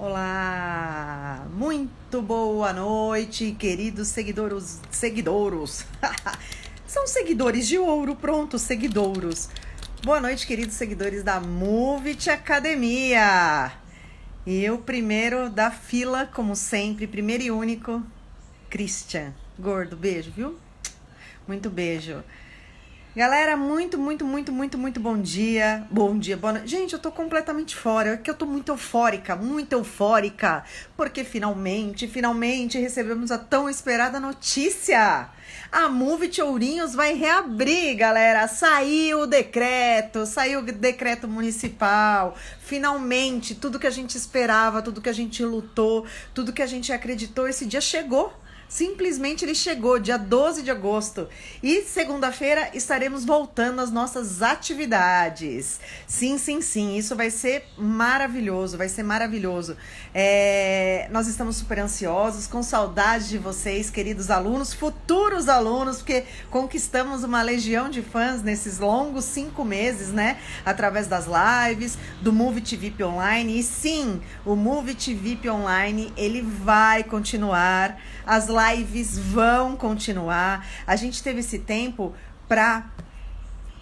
Olá, muito boa noite, queridos seguidouros. São seguidores de ouro, pronto, seguidouros. Boa noite, queridos seguidores da Movit Academia. E o primeiro da fila, como sempre, primeiro e único, Christian. Gordo, beijo, viu? Muito beijo. Galera, muito bom dia. Bom dia, boa noite. Gente, eu tô completamente fora, é que eu tô muito eufórica, porque finalmente recebemos a tão esperada notícia. A Movit Ourinhos vai reabrir, galera. Saiu o decreto municipal. Finalmente, tudo que a gente esperava, tudo que a gente lutou, tudo que a gente acreditou, esse dia chegou. Simplesmente ele chegou, dia 12 de agosto. E segunda-feira estaremos voltando às nossas atividades. Sim, isso vai ser maravilhoso, nós estamos super ansiosos, com saudade de vocês, queridos alunos, futuros alunos, porque conquistamos uma legião de fãs nesses longos 5 meses, né? Através das lives, do Movit VIP Online. E sim, o Movit VIP Online, ele vai continuar. As lives vão continuar. A gente teve esse tempo para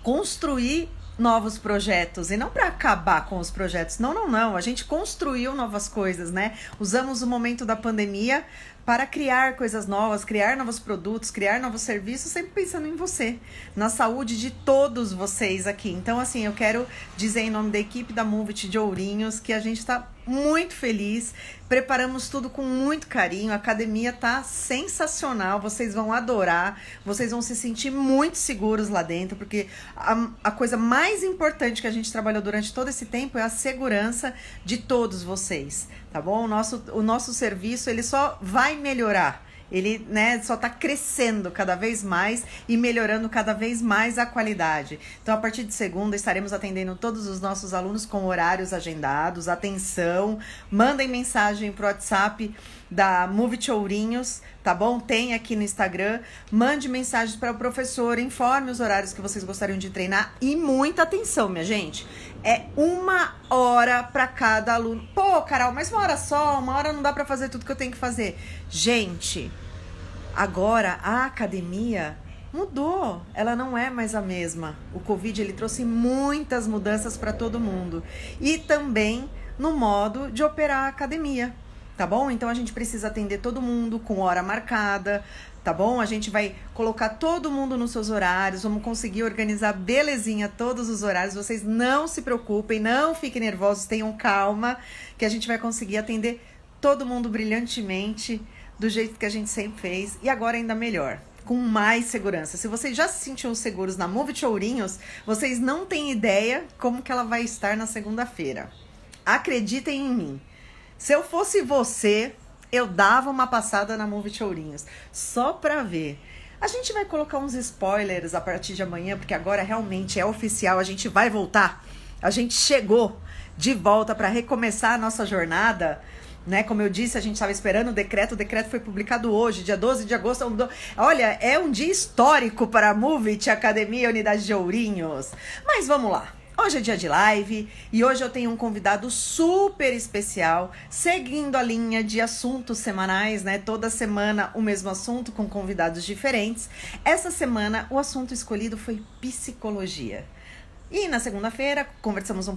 construir novos projetos e não para acabar com os projetos. Não. A gente construiu novas coisas, né? Usamos o momento da pandemia para criar coisas novas, criar novos produtos, criar novos serviços, sempre pensando em você, na saúde de todos vocês aqui. Então, assim, eu quero dizer em nome da equipe da Movit de Ourinhos que a gente está muito feliz, preparamos tudo com muito carinho, a academia tá sensacional, vocês vão adorar, vocês vão se sentir muito seguros lá dentro, porque a coisa mais importante que a gente trabalhou durante todo esse tempo é a segurança de todos vocês, tá bom? O nosso serviço, ele só vai melhorar. Ele, né, só está crescendo cada vez mais e melhorando cada vez mais a qualidade. Então, a partir de segunda, estaremos atendendo todos os nossos alunos com horários agendados. Atenção, mandem mensagem pro WhatsApp da Movit Ourinhos, tá bom? Tem aqui no Instagram. Mande mensagens para o professor, informe os horários que vocês gostariam de treinar e muita atenção, minha gente. É 1 hora para cada aluno. Pô, Carol, mas 1 hora só, 1 hora não dá para fazer tudo que eu tenho que fazer. Gente, agora a academia mudou, ela não é mais a mesma. O Covid, ele trouxe muitas mudanças para todo mundo. E também no modo de operar a academia, tá bom? Então a gente precisa atender todo mundo com hora marcada, tá bom? A gente vai colocar todo mundo nos seus horários, vamos conseguir organizar belezinha todos os horários. Vocês não se preocupem, não fiquem nervosos, tenham calma, que a gente vai conseguir atender todo mundo brilhantemente, do jeito que a gente sempre fez, e agora ainda melhor, com mais segurança. Se vocês já se sentiam seguros na Movit Ourinhos, vocês não têm ideia como que ela vai estar na segunda-feira. Acreditem em mim. Se eu fosse você, eu dava uma passada na Movit Ourinhos, só pra ver. A gente vai colocar uns spoilers a partir de amanhã, porque agora realmente é oficial, a gente vai voltar. A gente chegou de volta para recomeçar a nossa jornada, né? Como eu disse, a gente estava esperando o decreto foi publicado hoje, dia 12 de agosto. Olha, é um dia histórico para a Movit Academia Unidade de Ourinhos. Mas vamos lá. Hoje é dia de live e hoje eu tenho um convidado super especial, seguindo a linha de assuntos semanais, né? Toda semana o mesmo assunto com convidados diferentes. Essa semana o assunto escolhido foi psicologia. E na segunda-feira conversamos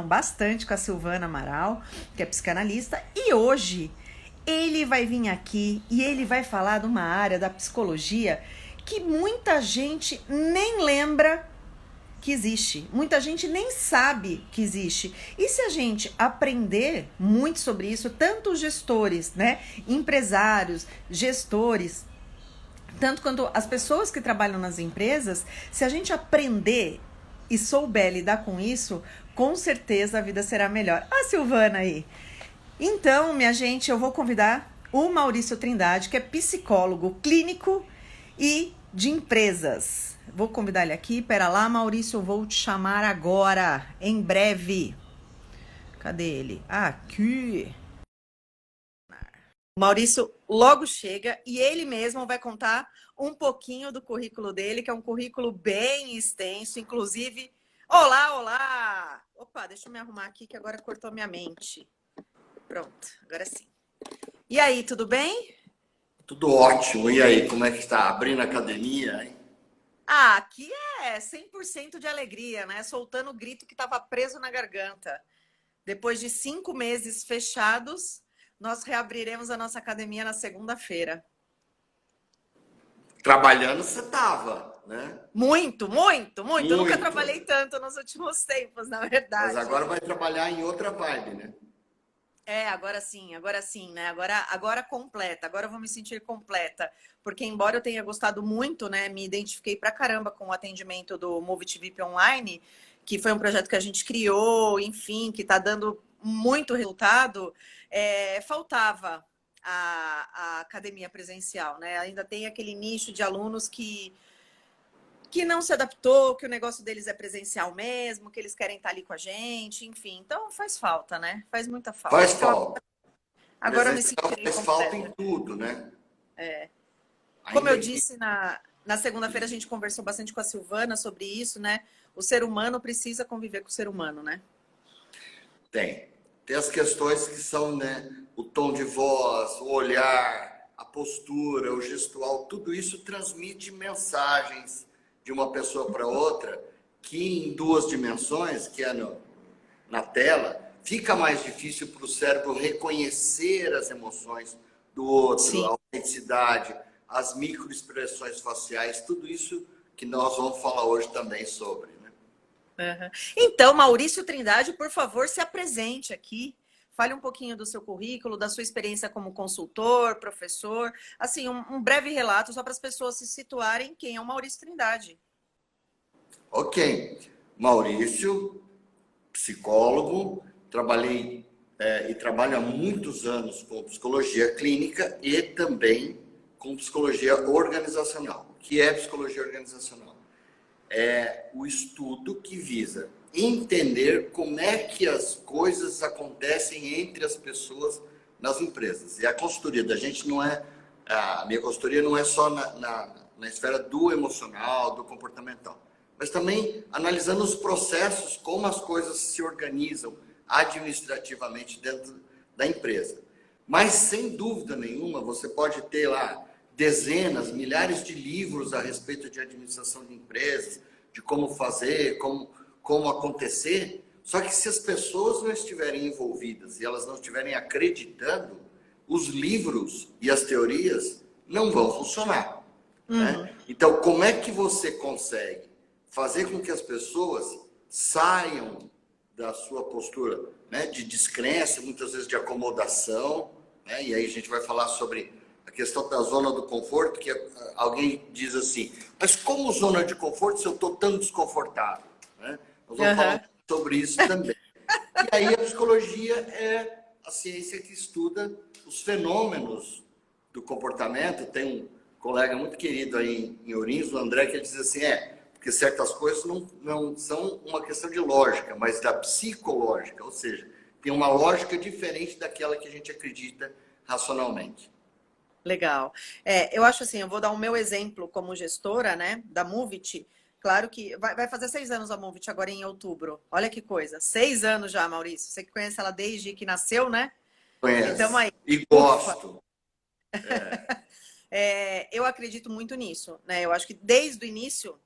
bastante com a Silvana Amaral, que é psicanalista. E hoje ele vai vir aqui e ele vai falar de uma área da psicologia que muita gente nem lembra que existe. Muita gente nem sabe que existe. E se a gente aprender muito sobre isso, tanto os gestores, né, empresários, gestores, tanto quanto as pessoas que trabalham nas empresas, se a gente aprender e souber lidar com isso, com certeza a vida será melhor. A Silvana aí. Então, minha gente, eu vou convidar o Maurício Trindade, que é psicólogo clínico e de empresas. Vou convidar ele aqui. Pera lá, Maurício, eu vou te chamar agora, em breve. Cadê ele? Aqui. O Maurício logo chega e ele mesmo vai contar um pouquinho do currículo dele, que é um currículo bem extenso, inclusive... Olá! Opa, deixa eu me arrumar aqui que agora cortou minha mente. Pronto, agora sim. E aí, tudo bem? Tudo ótimo. E aí, como é que está? Abrindo a academia, hein? Ah, aqui é 100% de alegria, né? Soltando o grito que estava preso na garganta. Depois de 5 meses fechados, nós reabriremos a nossa academia na segunda-feira. Trabalhando você estava, né? Muito, muito, muito. Eu nunca Muito. trabalhei tanto nos últimos tempos, na Mas verdade. agora vai trabalhar em outra vibe, né? É, agora sim, né? Agora completa, agora eu vou me sentir completa. Porque, embora eu tenha gostado muito, né? Me identifiquei pra caramba com o atendimento do Movit VIP Online, que foi um projeto que a gente criou, enfim, que tá dando muito resultado. Faltava a academia presencial, né? Ainda tem aquele nicho de alunos que não se adaptou, que o negócio deles é presencial mesmo, que eles querem estar ali com a gente, enfim. Então faz falta, né? Faz muita falta. Faz Então falta. agora eu me Presencial sentirei faz falta em completa. tudo, né? Como Ainda eu que disse na segunda-feira, a gente conversou bastante com a Silvana sobre isso, né? O ser humano precisa conviver com o ser humano, né? tem. Tem as questões que são, né? O tom de voz, o olhar, a postura, o gestual, tudo isso transmite mensagens de uma pessoa para outra que em duas dimensões, que é na tela, fica mais difícil para o cérebro reconhecer as emoções do outro, Sim. a autenticidade, as microexpressões faciais, tudo isso que nós vamos falar hoje também sobre, né? Uhum. Então, Maurício Trindade, por favor, se apresente aqui. Fale um pouquinho do seu currículo, da sua experiência como consultor, professor. Assim, um breve relato só para as pessoas se situarem quem é o Maurício Trindade. Ok. Maurício, psicólogo, trabalhei e trabalho há muitos anos com psicologia clínica e também com psicologia organizacional. O que é psicologia organizacional? É o estudo que visa entender como é que as coisas acontecem entre as pessoas nas empresas. E a consultoria da gente não é, a minha consultoria não é só na esfera do emocional, do comportamental, mas também analisando os processos, como as coisas se organizam administrativamente dentro da empresa. Mas, sem dúvida nenhuma, você pode ter lá dezenas, milhares de livros a respeito de administração de empresas, de como fazer, como acontecer. Só que se as pessoas não estiverem envolvidas e elas não estiverem acreditando, os livros e as teorias não vão funcionar, Uhum. né? Então, como é que você consegue fazer com que as pessoas saiam da sua postura, né, de descrença, muitas vezes de acomodação, né? E aí a gente vai falar sobre a questão da zona do conforto, que alguém diz assim, mas como zona de conforto se eu estou tão desconfortável? Né? Nós vamos falar Uhum. um pouco sobre isso também. E aí a psicologia é a ciência que estuda os fenômenos do comportamento. Tem um colega muito querido aí em Ourinhos, o André, que ele diz assim, porque certas coisas não são uma questão de lógica, mas da psicológica, ou seja, tem uma lógica diferente daquela que a gente acredita racionalmente. Legal. Eu acho assim, eu vou dar o meu exemplo como gestora, né, da Movit. Claro que vai fazer 6 anos a Movit agora em outubro. Olha que coisa. 6 anos já, Maurício. Você que conhece ela desde que nasceu, né? Então Conhece? aí, E ufa. gosto. Eu acredito muito nisso, né? Eu acho que desde o início,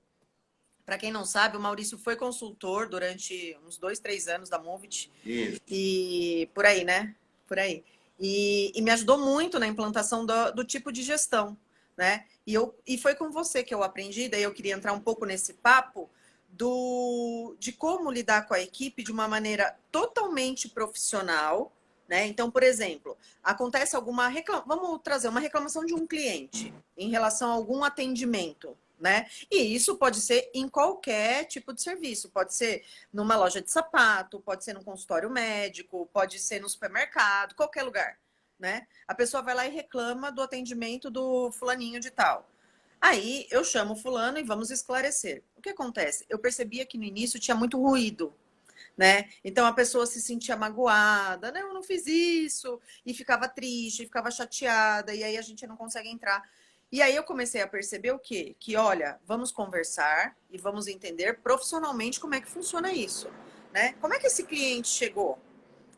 para quem não sabe, o Maurício foi consultor durante uns 2, 3 anos da Movit Isso. e por aí, né? Por aí. E me ajudou muito na implantação do tipo de gestão, né? E foi com você que eu aprendi, daí eu queria entrar um pouco nesse papo de como lidar com a equipe de uma maneira totalmente profissional, né? Então, por exemplo, acontece alguma vamos trazer uma reclamação de um cliente em relação a algum atendimento, né? E isso pode ser em qualquer tipo de serviço, pode ser numa loja de sapato, pode ser num consultório médico, pode ser no supermercado, qualquer lugar, né? A pessoa vai lá e reclama do atendimento do fulaninho de tal. Aí eu chamo o fulano e vamos esclarecer. O que acontece? Eu percebia que no início tinha muito ruído, né? Então a pessoa se sentia magoada, né? Eu não fiz isso, e ficava triste, ficava chateada, e aí a gente não consegue entrar. E aí eu comecei a perceber o quê? Que, olha, vamos conversar e vamos entender profissionalmente como é que funciona isso, né? Como é que esse cliente chegou?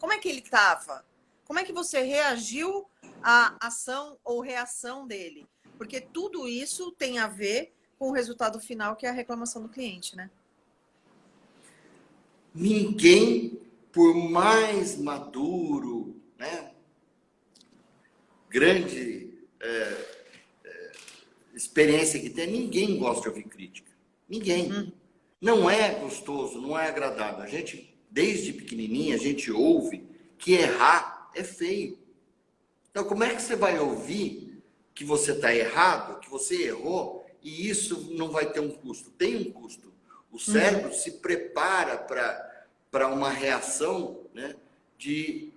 Como é que ele estava? como é que você reagiu à ação ou reação dele? Porque tudo isso tem a ver com o resultado final, que é a reclamação do cliente, né? Ninguém, por mais maduro, né, grande experiência que tem, ninguém gosta de ouvir crítica. Ninguém. Não é gostoso, não é agradável. A gente, desde pequenininha, a gente ouve que errar é feio. Então, como é que você vai ouvir que você está errado, que você errou, e isso não vai ter um custo? Tem um custo. O cérebro se prepara para uma reação, né, de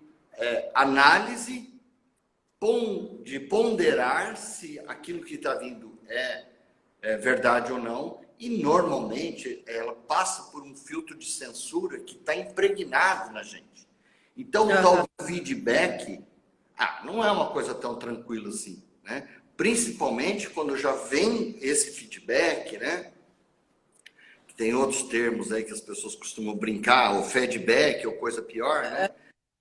análise, de ponderar se aquilo que está vindo é verdade ou não, e normalmente ela passa por um filtro de censura que está impregnado na gente. Então, o tal feedback não é uma coisa tão tranquila assim, né? Principalmente quando já vem esse feedback, né? Tem outros termos aí que as pessoas costumam brincar, o feedback ou coisa pior, né?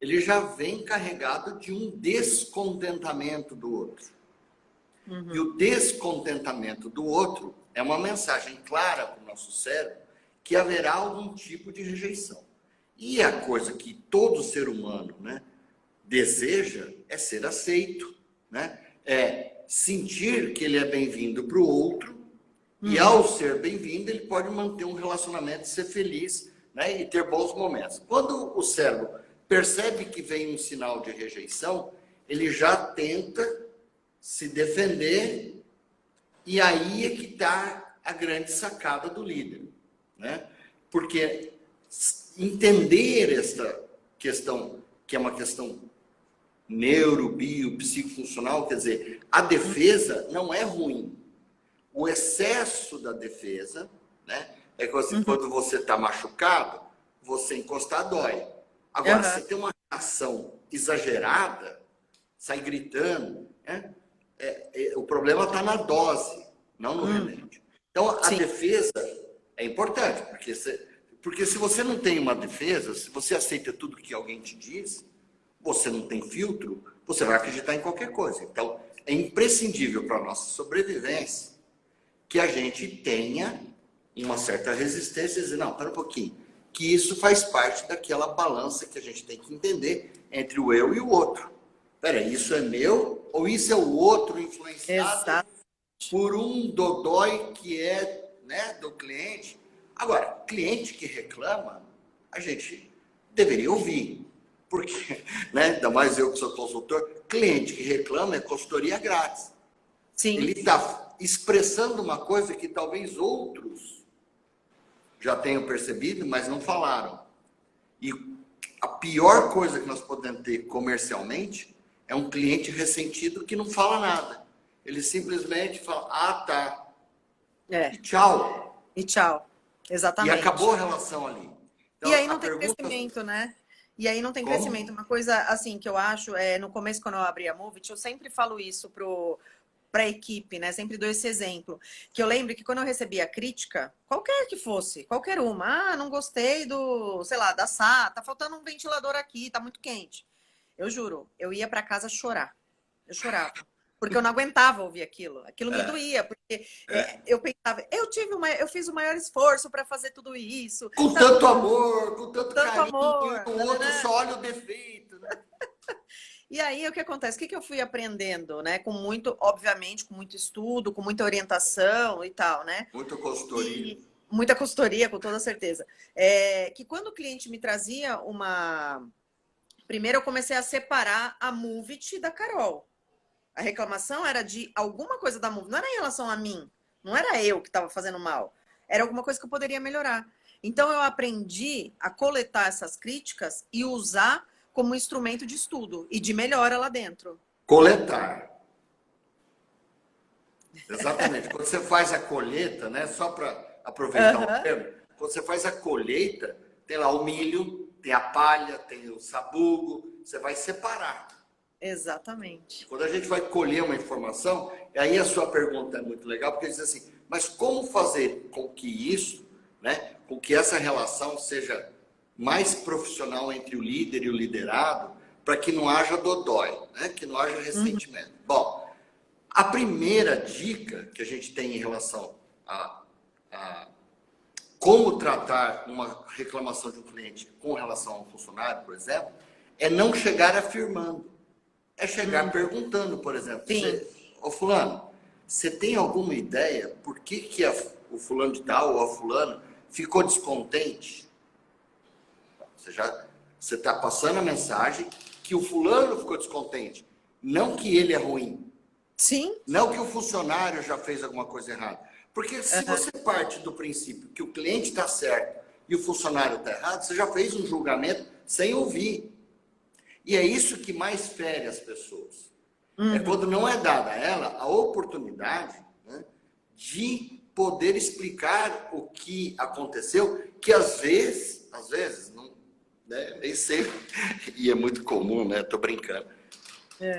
Ele já vem carregado de um descontentamento do outro. E o descontentamento do outro é uma mensagem clara para o nosso cérebro que haverá algum tipo de rejeição. E a coisa que todo ser humano, né, deseja é ser aceito, né? É sentir que ele é bem-vindo para o outro, e ao ser bem-vindo, ele pode manter um relacionamento, ser feliz, né, e ter bons momentos. Quando o cérebro percebe que vem um sinal de rejeição, ele já tenta se defender, e aí é que está a grande sacada do líder, né? Porque entender esta questão, que é uma questão psicofuncional, quer dizer, a defesa não é ruim. O excesso da defesa, né, é que quando você está machucado, você encostar dói. Agora, se tem uma reação exagerada, sai gritando, né, o problema está na dose, não no remédio. Então, a defesa é importante, porque se você não tem uma defesa, se você aceita tudo que alguém te diz, você não tem filtro, você vai acreditar em qualquer coisa. Então, é imprescindível para a nossa sobrevivência que a gente tenha uma certa resistência e dizer, não, espera um pouquinho, que isso faz parte daquela balança que a gente tem que entender entre o eu e o outro. Espera, isso é meu ou isso é o outro influenciado por um dodói que é, né, do cliente? Agora, cliente que reclama, a gente deveria ouvir. Porque, né, ainda mais eu que sou consultor, cliente que reclama é consultoria grátis. Sim. Ele está expressando uma coisa que talvez outros já tenham percebido, mas não falaram. E a pior coisa que nós podemos ter comercialmente é um cliente ressentido que não fala nada. Ele simplesmente fala, tá. E tchau. E tchau. Exatamente. E acabou a relação ali. Então, e aí não tem crescimento, né? E aí não tem crescimento. Uma coisa, assim, que eu acho, no começo, quando eu abri a Movit, eu sempre falo isso para a equipe, né? Sempre dou esse exemplo. Que eu lembro que quando eu recebia crítica, qualquer que fosse, qualquer uma, não gostei sei lá, da SAT, tá faltando um ventilador aqui, tá muito quente. Eu juro, eu ia para casa chorar. Eu chorava. Porque eu não aguentava ouvir aquilo. Aquilo me doía, porque eu pensava, eu fiz o maior esforço para fazer tudo isso. Com tanto amor, com tanto carinho, amor, e o outro só olha o defeito, né? E aí, o que acontece? O que eu fui aprendendo, né? Obviamente, com muito estudo, com muita orientação e tal, né? Muita consultoria. Muita consultoria, com toda certeza. Que quando o cliente me trazia Primeiro eu comecei a separar a Movit da Carol. A reclamação era de alguma coisa da Movit, não era em relação a mim, não era eu que estava fazendo mal, era alguma coisa que eu poderia melhorar. Então eu aprendi a coletar essas críticas e usar como instrumento de estudo e de melhora lá dentro. Coletar. Exatamente. Quando você faz a colheita, né? Só para aproveitar o termo, quando você faz a colheita, tem lá o milho, tem a palha, tem o sabugo, você vai separar. Exatamente. Quando a gente vai colher uma informação, aí a sua pergunta é muito legal, porque diz assim, mas como fazer com que isso, né, com que essa relação seja mais profissional entre o líder e o liderado, para que não haja dodói, né? Que não haja ressentimento. Bom, a primeira dica que a gente tem em relação a como tratar uma reclamação de um cliente com relação a um funcionário, por exemplo, é não chegar afirmando. É chegar perguntando, por exemplo. Ô fulano, você tem alguma ideia por que o fulano de tal ou a fulana ficou descontente? Você está passando a mensagem que o fulano ficou descontente. Não que ele é ruim. Sim. Não que o funcionário já fez alguma coisa errada. Porque se você parte do princípio que o cliente está certo e o funcionário está errado, você já fez um julgamento sem ouvir. E é isso que mais fere as pessoas. É quando não é dada a ela a oportunidade, né, de poder explicar o que aconteceu, que às vezes, não, né, nem sempre, e é muito comum, né? Tô brincando.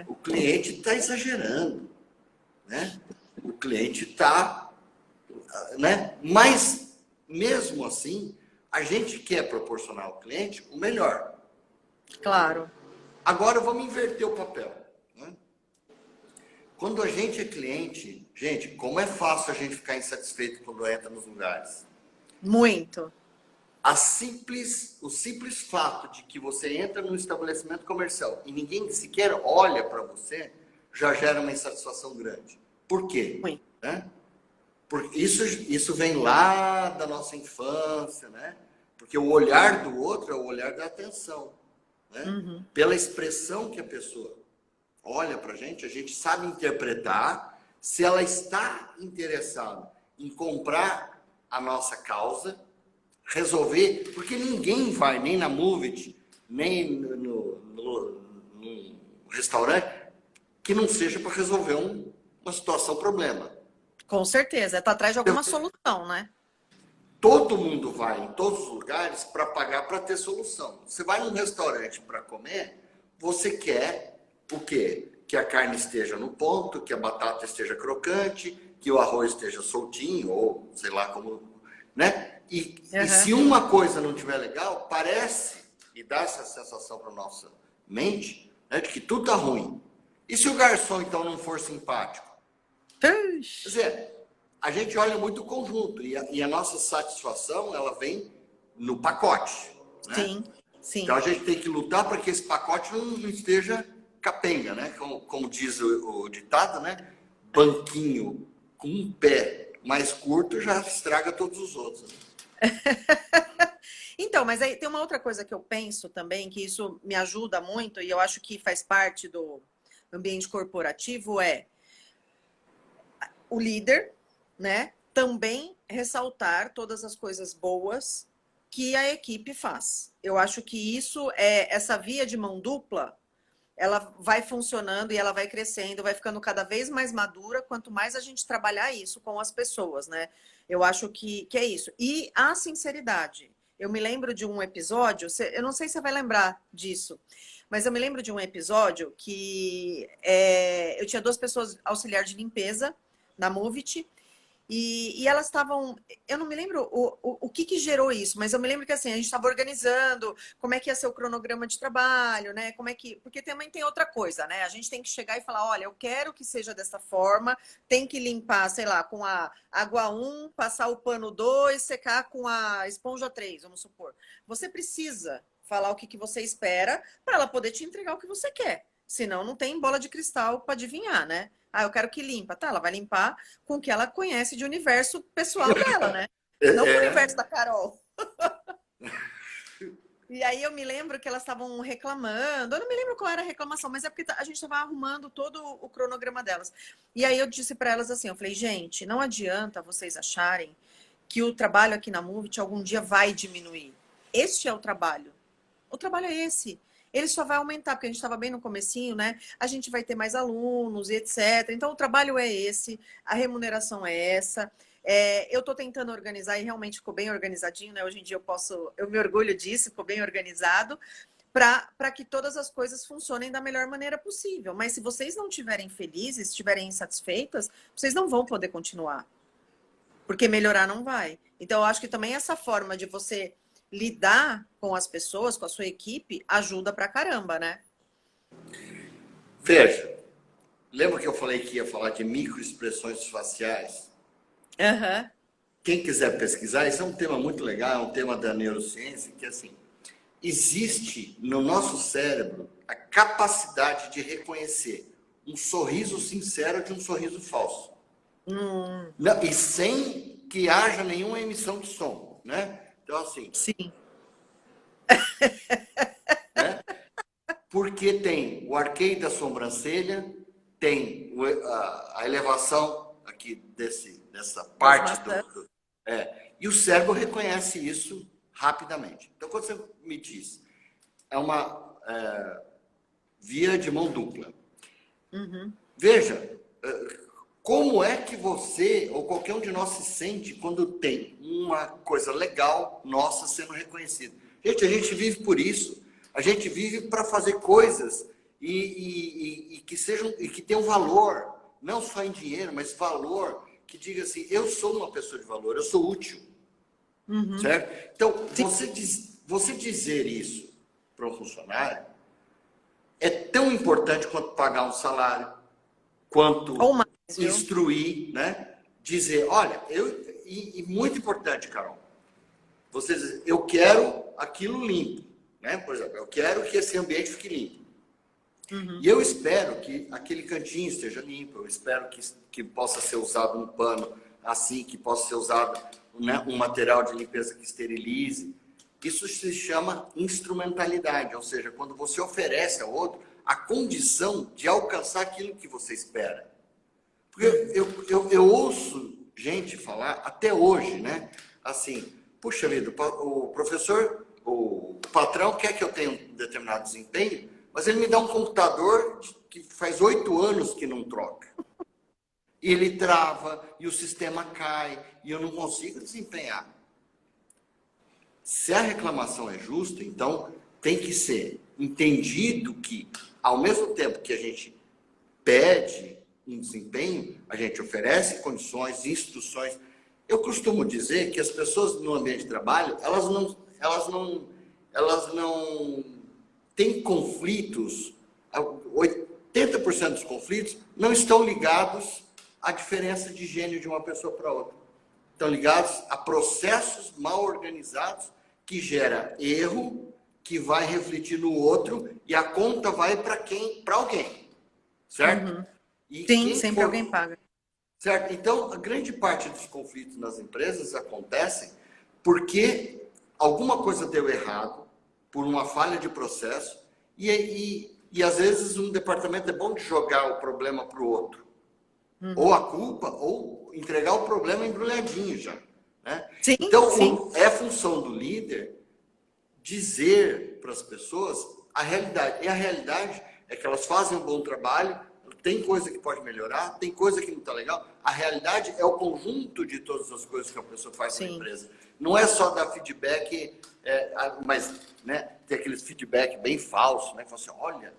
O cliente está exagerando, né? O cliente está, né? Mas mesmo assim, a gente quer proporcionar ao cliente o melhor. Claro. Agora vamos inverter o papel. Né? Quando a gente é cliente, gente, como é fácil a gente ficar insatisfeito quando entra nos lugares. Muito. O simples fato de que você entra num estabelecimento comercial e ninguém sequer olha para você, já gera uma insatisfação grande. Por quê? Né? Porque isso vem lá da nossa infância, né? Porque o olhar do outro é o olhar da atenção. Né? Pela expressão que a pessoa olha para a gente sabe interpretar se ela está interessada em comprar a nossa causa, resolver, porque ninguém vai nem na Movit, nem no restaurante, que não seja para resolver uma situação, problema. Com certeza, está atrás de alguma solução, né? Todo mundo vai em todos os lugares para pagar para ter solução. Você vai num restaurante para comer, você quer o quê? Que a carne esteja no ponto, que a batata esteja crocante, que o arroz esteja soltinho, ou sei lá como, né? E se uma coisa não estiver legal, parece, e dá essa sensação para a nossa mente, né, de que tudo está ruim. E se o garçom, então, não for simpático? Quer dizer, a gente olha muito o conjunto, e a nossa satisfação, ela vem no pacote. Né? Sim. Então, a gente tem que lutar para que esse pacote não esteja capenga, né? Como diz o ditado, né? Banquinho com um pé mais curto já estraga todos os outros. Então, mas aí tem uma outra coisa que eu penso também, que isso me ajuda muito, e eu acho que faz parte do ambiente corporativo, é o líder, né, também ressaltar todas as coisas boas que a equipe faz. Eu acho que isso essa via de mão dupla, ela vai funcionando e ela vai crescendo, vai ficando cada vez mais madura, quanto mais a gente trabalhar isso com as pessoas, né? Eu acho que é isso. E a sinceridade. Eu me lembro de um episódio, eu não sei se você vai lembrar disso, mas eu me lembro de um episódio que eu tinha 2 pessoas auxiliar de limpeza na Movit, e elas estavam... Eu não me lembro o que gerou isso, mas eu me lembro que assim, a gente estava organizando como é que ia ser o cronograma de trabalho, né? Porque também tem outra coisa, né? A gente tem que chegar e falar, olha, eu quero que seja dessa forma, tem que limpar, sei lá, com a água 1, passar o pano 2, secar com a esponja 3, vamos supor. Você precisa falar o que você espera para ela poder te entregar o que você quer. Senão não tem bola de cristal para adivinhar, né? Eu quero que limpa. Tá, ela vai limpar com o que ela conhece de universo pessoal dela, né? Não com o universo da Carol. E aí eu me lembro que elas estavam reclamando. Eu não me lembro qual era a reclamação, mas é porque a gente estava arrumando todo o cronograma delas. E aí eu disse para elas assim, eu falei, gente, não adianta vocês acharem que o trabalho aqui na Movit algum dia vai diminuir. Este é o trabalho. O trabalho é esse. Ele só vai aumentar, porque a gente estava bem no comecinho, né? A gente vai ter mais alunos e etc. Então, o trabalho é esse, a remuneração é essa. Eu estou tentando organizar e realmente ficou bem organizadinho, né? Hoje em dia eu me orgulho disso, ficou bem organizado, para que todas as coisas funcionem da melhor maneira possível. Mas se vocês não estiverem felizes, estiverem insatisfeitas, vocês não vão poder continuar. Porque melhorar não vai. Então, eu acho que também essa forma de você lidar com as pessoas, com a sua equipe, ajuda pra caramba, né? Veja, lembra que eu falei que ia falar de microexpressões faciais? Aham. Quem quiser pesquisar, isso é um tema muito legal, é um tema da neurociência, que assim, existe no nosso cérebro a capacidade de reconhecer um sorriso sincero de um sorriso falso. Não, e sem que haja nenhuma emissão de som, né? Então, assim, Sim. né? Porque tem o arqueio da sobrancelha, tem a elevação aqui dessa parte e o cérebro reconhece isso rapidamente. Então, quando você me diz, é uma via de mão dupla. Veja, como é que você ou qualquer um de nós se sente quando tem uma coisa legal nossa sendo reconhecida? Gente, a gente vive por isso. A gente vive para fazer coisas que sejam e que tenham valor, não só em dinheiro, mas valor que diga assim: eu sou uma pessoa de valor, eu sou útil, certo? Então, você dizer isso para um funcionário é tão importante quanto pagar um salário, quanto Ou mais, viu? instruir, né? Dizer, olha, e muito importante, Carol, você dizer, eu quero aquilo limpo, né? Por exemplo, eu quero que esse ambiente fique limpo. E eu espero que aquele cantinho esteja limpo, eu espero que possa ser usado um pano assim, que possa ser usado, né, um material de limpeza que esterilize. Isso se chama instrumentalidade, ou seja, quando você oferece ao outro a condição de alcançar aquilo que você espera. Porque eu ouço gente falar, até hoje, né? Assim, puxa vida, o professor, o patrão quer que eu tenha um determinado desempenho, mas ele me dá um computador que faz 8 anos que não troca. E ele trava, e o sistema cai, e eu não consigo desempenhar. Se a reclamação é justa, então tem que ser entendido que, ao mesmo tempo que a gente pede um desempenho, a gente oferece condições, instruções. Eu costumo dizer que as pessoas no ambiente de trabalho, elas não têm conflitos, 80% dos conflitos não estão ligados à diferença de gênio de uma pessoa para outra. Estão ligados a processos mal organizados que gera erro, que vai refletir no outro e a conta vai para alguém, certo? E Sim, sempre alguém paga. Certo? Então, a grande parte dos conflitos nas empresas acontecem porque alguma coisa deu errado, por uma falha de processo, e às vezes um departamento é bom de jogar o problema para o outro. Ou a culpa, ou entregar o problema embrulhadinho já. Né? Sim, então, sim. é função do líder dizer para as pessoas a realidade. E a realidade é que elas fazem um bom trabalho, tem coisa que pode melhorar, tem coisa que não está legal. A realidade é o conjunto de todas as coisas que a pessoa faz na empresa. Não é só dar feedback, mas, né, tem aqueles feedback bem falsos, né? Fala assim, olha,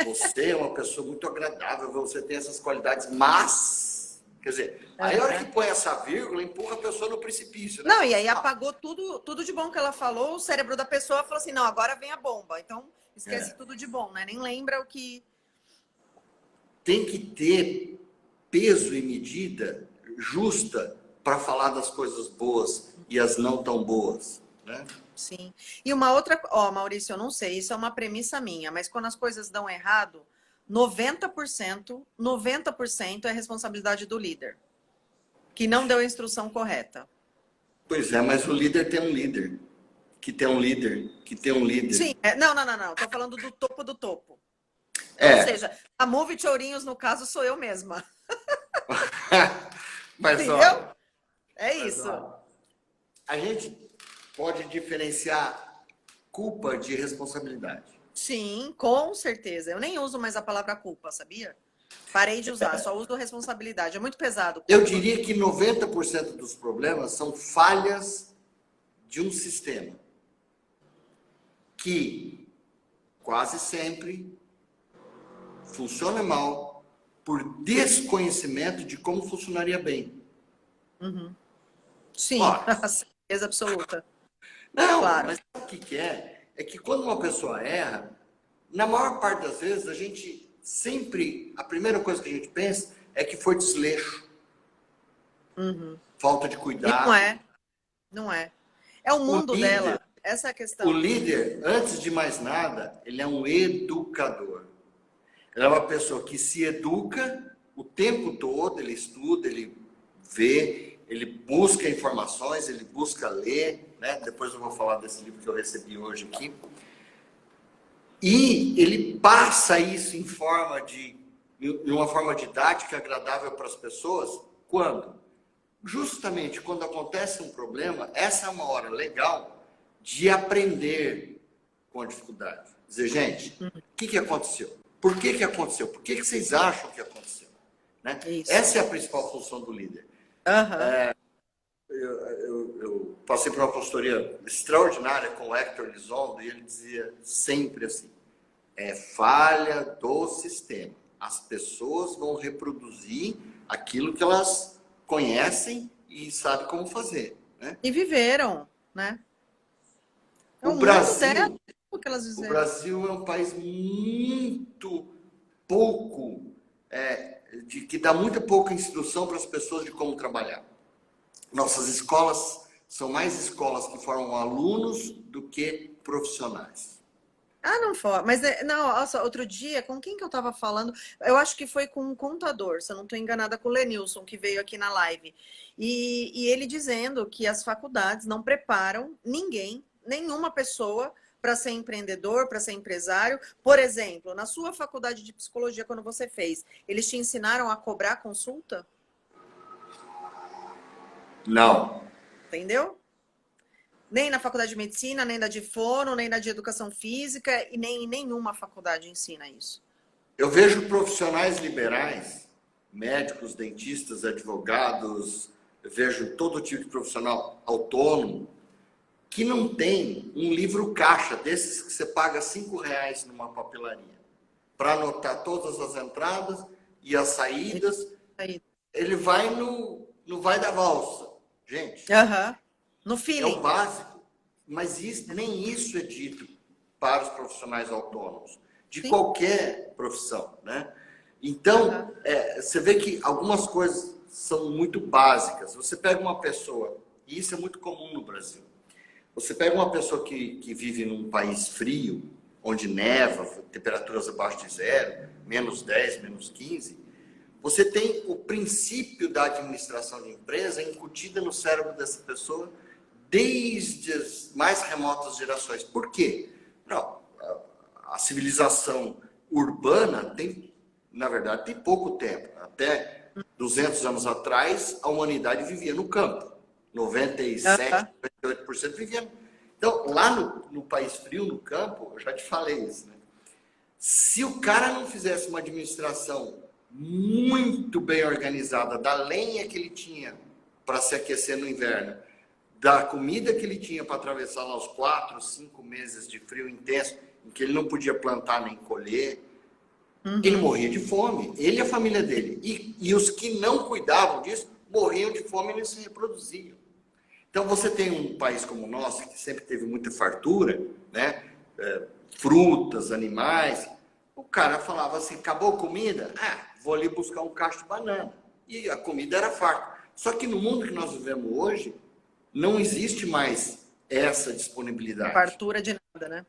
você é uma pessoa muito agradável, você tem essas qualidades, mas... Quer dizer, aí a hora que põe essa vírgula, empurra a pessoa no precipício. Né? Não, e aí apagou tudo de bom que ela falou, o cérebro da pessoa falou assim, não, agora vem a bomba. Então, esquece tudo de bom, né? Nem lembra o que... Tem que ter peso e medida justa para falar das coisas boas e as não tão boas, né? Sim. E uma outra... Ó, Maurício, eu não sei, isso é uma premissa minha, mas quando as coisas dão errado, 90% é responsabilidade do líder, que não deu a instrução correta. Pois é, mas o líder tem um líder, que tem um líder, que tem um líder. Sim, não. Tô falando do topo do topo. É. Ou seja, a Move Chorinhos, no caso, sou eu mesma. Mas, entendeu? ó, é isso. Ó, a gente pode diferenciar culpa de responsabilidade. Sim, com certeza. Eu nem uso mais a palavra culpa, sabia? Parei de usar, só uso responsabilidade. É muito pesado. Eu diria que 90% dos problemas são falhas de um sistema que quase sempre funciona mal por desconhecimento de como funcionaria bem. Sim, certeza absoluta. Não, claro. mas sabe o que é? É que quando uma pessoa erra, Na maior parte das vezes, a gente sempre, a primeira coisa que a gente pensa é que foi desleixo, falta de E não cuidado. é, não é. É o O mundo líder, dela, essa é a o questão. líder, antes de mais nada, ele é um educador. Ele é uma pessoa que se educa o tempo todo, ele estuda, ele vê, ele busca informações, ele busca ler, né? Depois eu vou falar desse livro que eu recebi hoje aqui. E ele passa isso em uma forma didática, agradável para as pessoas, quando? Justamente quando acontece um problema, essa é uma hora legal de aprender com a dificuldade. Dizer, gente, o que aconteceu? Por que aconteceu? Por que vocês acham que aconteceu? Né? Isso. Essa é a principal função do líder. Eu passei por uma consultoria extraordinária com o Hector Lizondo e ele dizia sempre assim, é falha do sistema. As pessoas vão reproduzir aquilo que elas conhecem e sabem como fazer. Né? E viveram, né? É O o mundo dela, o que elas O fizeram. Brasil é um país muito pouco, que dá muito pouca instrução para as pessoas de como trabalhar. Nossas escolas são mais escolas que formam alunos do que profissionais. Ah, não foi. Mas, não, nossa, outro dia, com quem que eu tava falando? Eu acho que foi com um contador, se eu não estou enganada, com o Lenilson, que veio aqui na live. E ele dizendo que as faculdades não preparam ninguém, nenhuma pessoa, para ser empreendedor, para ser empresário. Por exemplo, na sua faculdade de psicologia, quando você fez, eles te ensinaram a cobrar consulta? Não. Entendeu? Nem na faculdade de medicina, nem da de fono, nem na de educação física, e nem em nenhuma faculdade ensina isso. Eu vejo profissionais liberais, médicos, dentistas, advogados, eu vejo todo tipo de profissional autônomo, que não tem um livro caixa desses que você paga R$ 5 numa papelaria para anotar todas as entradas e as saídas. Ele vai no vai da valsa. Gente, no feeling. é o básico, mas nem isso é dito para os profissionais autônomos, de qualquer profissão, né? Então, você vê que algumas coisas são muito básicas. Você pega uma pessoa, e isso é muito comum no Brasil, você pega uma pessoa que vive num país frio, onde neva, temperaturas abaixo de zero, -10, -15, você tem o princípio da administração de empresa incutida no cérebro dessa pessoa desde as mais remotas gerações. Por quê? Não, a civilização urbana tem, na verdade, tem pouco tempo. Até 200 anos atrás, a humanidade vivia no campo. 97, 98% vivia. Então, lá no país frio, no campo, eu já te falei isso, né? Se o cara não fizesse uma administração muito bem organizada da lenha que ele tinha para se aquecer no inverno, da comida que ele tinha para atravessar lá os 4, 5 meses de frio intenso, em que ele não podia plantar nem colher, ele morria de fome, ele e a família dele. E os que não cuidavam disso morriam de fome e não se reproduziam. Então você tem um país como o nosso, que sempre teve muita fartura, né? Frutas, animais. O cara falava assim, acabou a comida? Vou ali buscar um cacho de banana. E a comida era farta. Só que no mundo que nós vivemos hoje, não existe mais essa disponibilidade. Fartura de nada, né?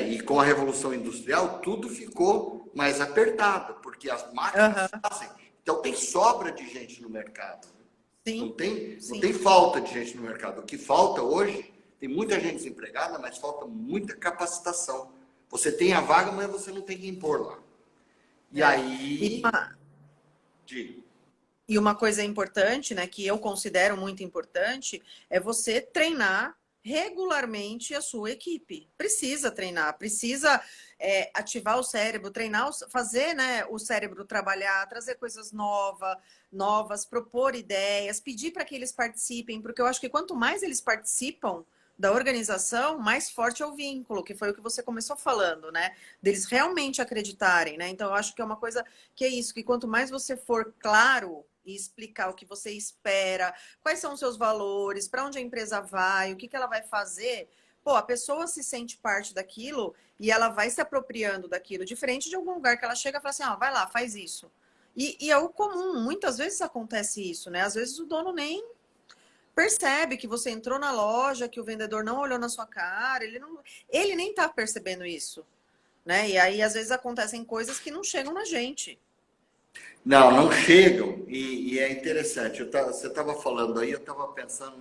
E com a Revolução Industrial, tudo ficou mais apertado, porque as máquinas fazem. Então tem sobra de gente no mercado. Sim. Não tem falta de gente no mercado. O que falta hoje, tem muita gente desempregada, mas falta muita capacitação. Você tem a vaga, mas você não tem quem pôr lá. E aí... E uma coisa importante, né, que eu considero muito importante, é você treinar regularmente a sua equipe. Precisa treinar, precisa ativar o cérebro, treinar, fazer, né, o cérebro trabalhar, trazer coisas novas, propor ideias, pedir para que eles participem, porque eu acho que quanto mais eles participam da organização, mais forte é o vínculo, que foi o que você começou falando, né? Deles realmente acreditarem, né? Então, eu acho que é uma coisa que é isso, que quanto mais você for claro e explicar o que você espera, quais são os seus valores, para onde a empresa vai, o que ela vai fazer, pô, a pessoa se sente parte daquilo e ela vai se apropriando daquilo, diferente de algum lugar que ela chega e fala assim, ó, vai lá, faz isso. E é o comum, muitas vezes acontece isso, né? Às vezes o dono nem percebe que você entrou na loja, que o vendedor não olhou na sua cara, ele nem tá percebendo isso, né? E aí, às vezes, acontecem coisas que não chegam na gente. Não, não chegam. E é interessante. Você estava falando aí, eu estava pensando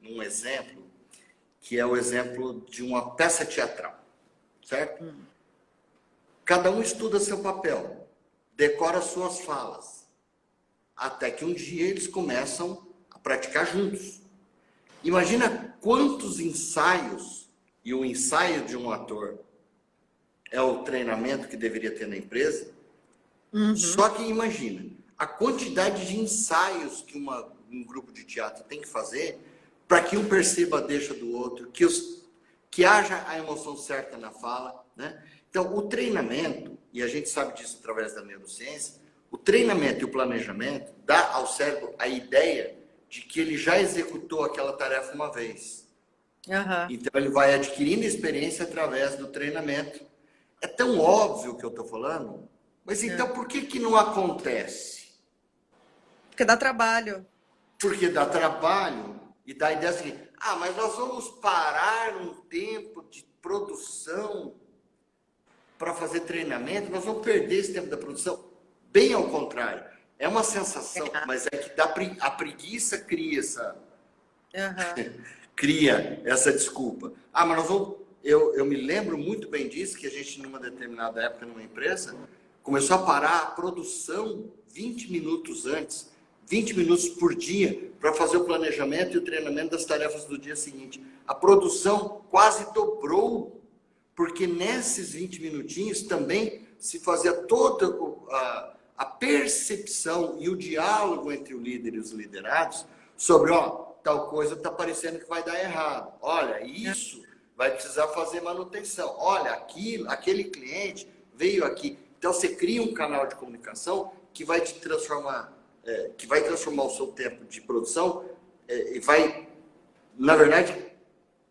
num exemplo, que é o exemplo de uma peça teatral, certo? Cada um estuda seu papel, decora suas falas, até que um dia eles começam a praticar juntos. Imagina quantos ensaios, e o ensaio de um ator é o treinamento que deveria ter na empresa. Só que imagina, a quantidade de ensaios que um grupo de teatro tem que fazer para que um perceba a deixa do outro, que haja a emoção certa na fala, né? Então, o treinamento, e a gente sabe disso através da neurociência, o treinamento e o planejamento dá ao cérebro a ideia de que ele já executou aquela tarefa uma vez. Então, ele vai adquirindo experiência através do treinamento. É tão óbvio o que eu estou falando, mas então por que não acontece? Porque dá trabalho. Porque dá trabalho e dá a ideia seguinte, mas nós vamos parar um tempo de produção para fazer treinamento, nós vamos perder esse tempo da produção. Bem ao contrário, é uma sensação, mas é que a preguiça cria cria essa desculpa. Mas nós vamos... Eu me lembro muito bem disso, que a gente, numa determinada época, numa empresa, começou a parar a produção 20 minutos antes, 20 minutos por dia, para fazer o planejamento e o treinamento das tarefas do dia seguinte. A produção quase dobrou, porque nesses 20 minutinhos também se fazia toda a percepção e o diálogo entre o líder e os liderados sobre, tal coisa está parecendo que vai dar errado. Olha, isso vai precisar fazer manutenção. Olha, aquele cliente veio aqui. Então, você cria um canal de comunicação que vai te transformar, que vai transformar o seu tempo de produção e vai, na verdade,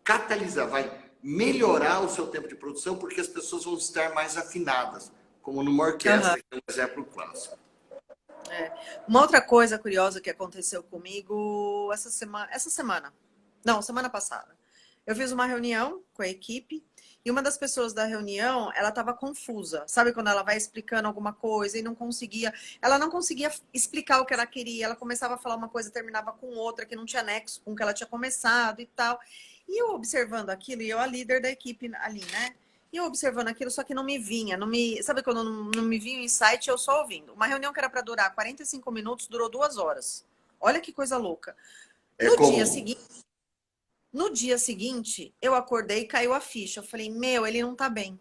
catalisar, vai melhorar o seu tempo de produção, porque as pessoas vão estar mais afinadas, como numa orquestra, que é um exemplo clássico. Uma outra coisa curiosa que aconteceu comigo semana passada. Eu fiz uma reunião com a equipe e uma das pessoas da reunião, ela estava confusa. Sabe quando ela vai explicando alguma coisa e ela não conseguia explicar o que ela queria. Ela começava a falar uma coisa, terminava com outra, que não tinha nexo com o que ela tinha começado e tal. E eu observando aquilo, e eu a líder da equipe ali, né? E eu observando aquilo, só que não me vinha, sabe quando não me vinha o insight, eu só ouvindo. Uma reunião que era para durar 45 minutos, durou 2 horas. Olha que coisa louca. No dia seguinte, eu acordei e caiu a ficha. Eu falei, ele não tá bem.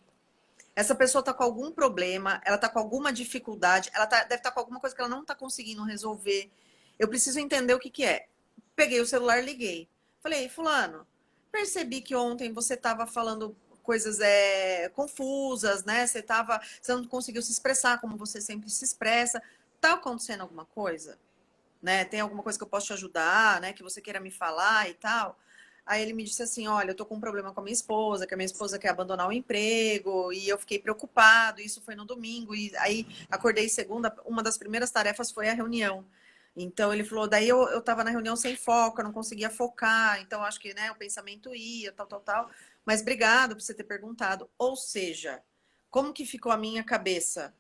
Essa pessoa tá com algum problema, ela tá com alguma dificuldade, deve estar com alguma coisa que ela não tá conseguindo resolver. Eu preciso entender o que é. Peguei o celular, liguei. Falei, fulano, percebi que ontem você tava falando coisas confusas, né? Você não conseguiu se expressar como você sempre se expressa. Tá acontecendo alguma coisa? Né? Tem alguma coisa que eu posso te ajudar, né? Que você queira me falar e tal? Aí ele me disse assim, olha, eu tô com um problema com a minha esposa, que a minha esposa quer abandonar o emprego, e eu fiquei preocupado, isso foi no domingo, e aí acordei segunda, uma das primeiras tarefas foi a reunião. Então ele falou, daí eu tava na reunião sem foco, eu não conseguia focar, então acho que, né, o pensamento ia, tal. Mas obrigado por você ter perguntado. Ou seja, como que ficou a minha cabeça?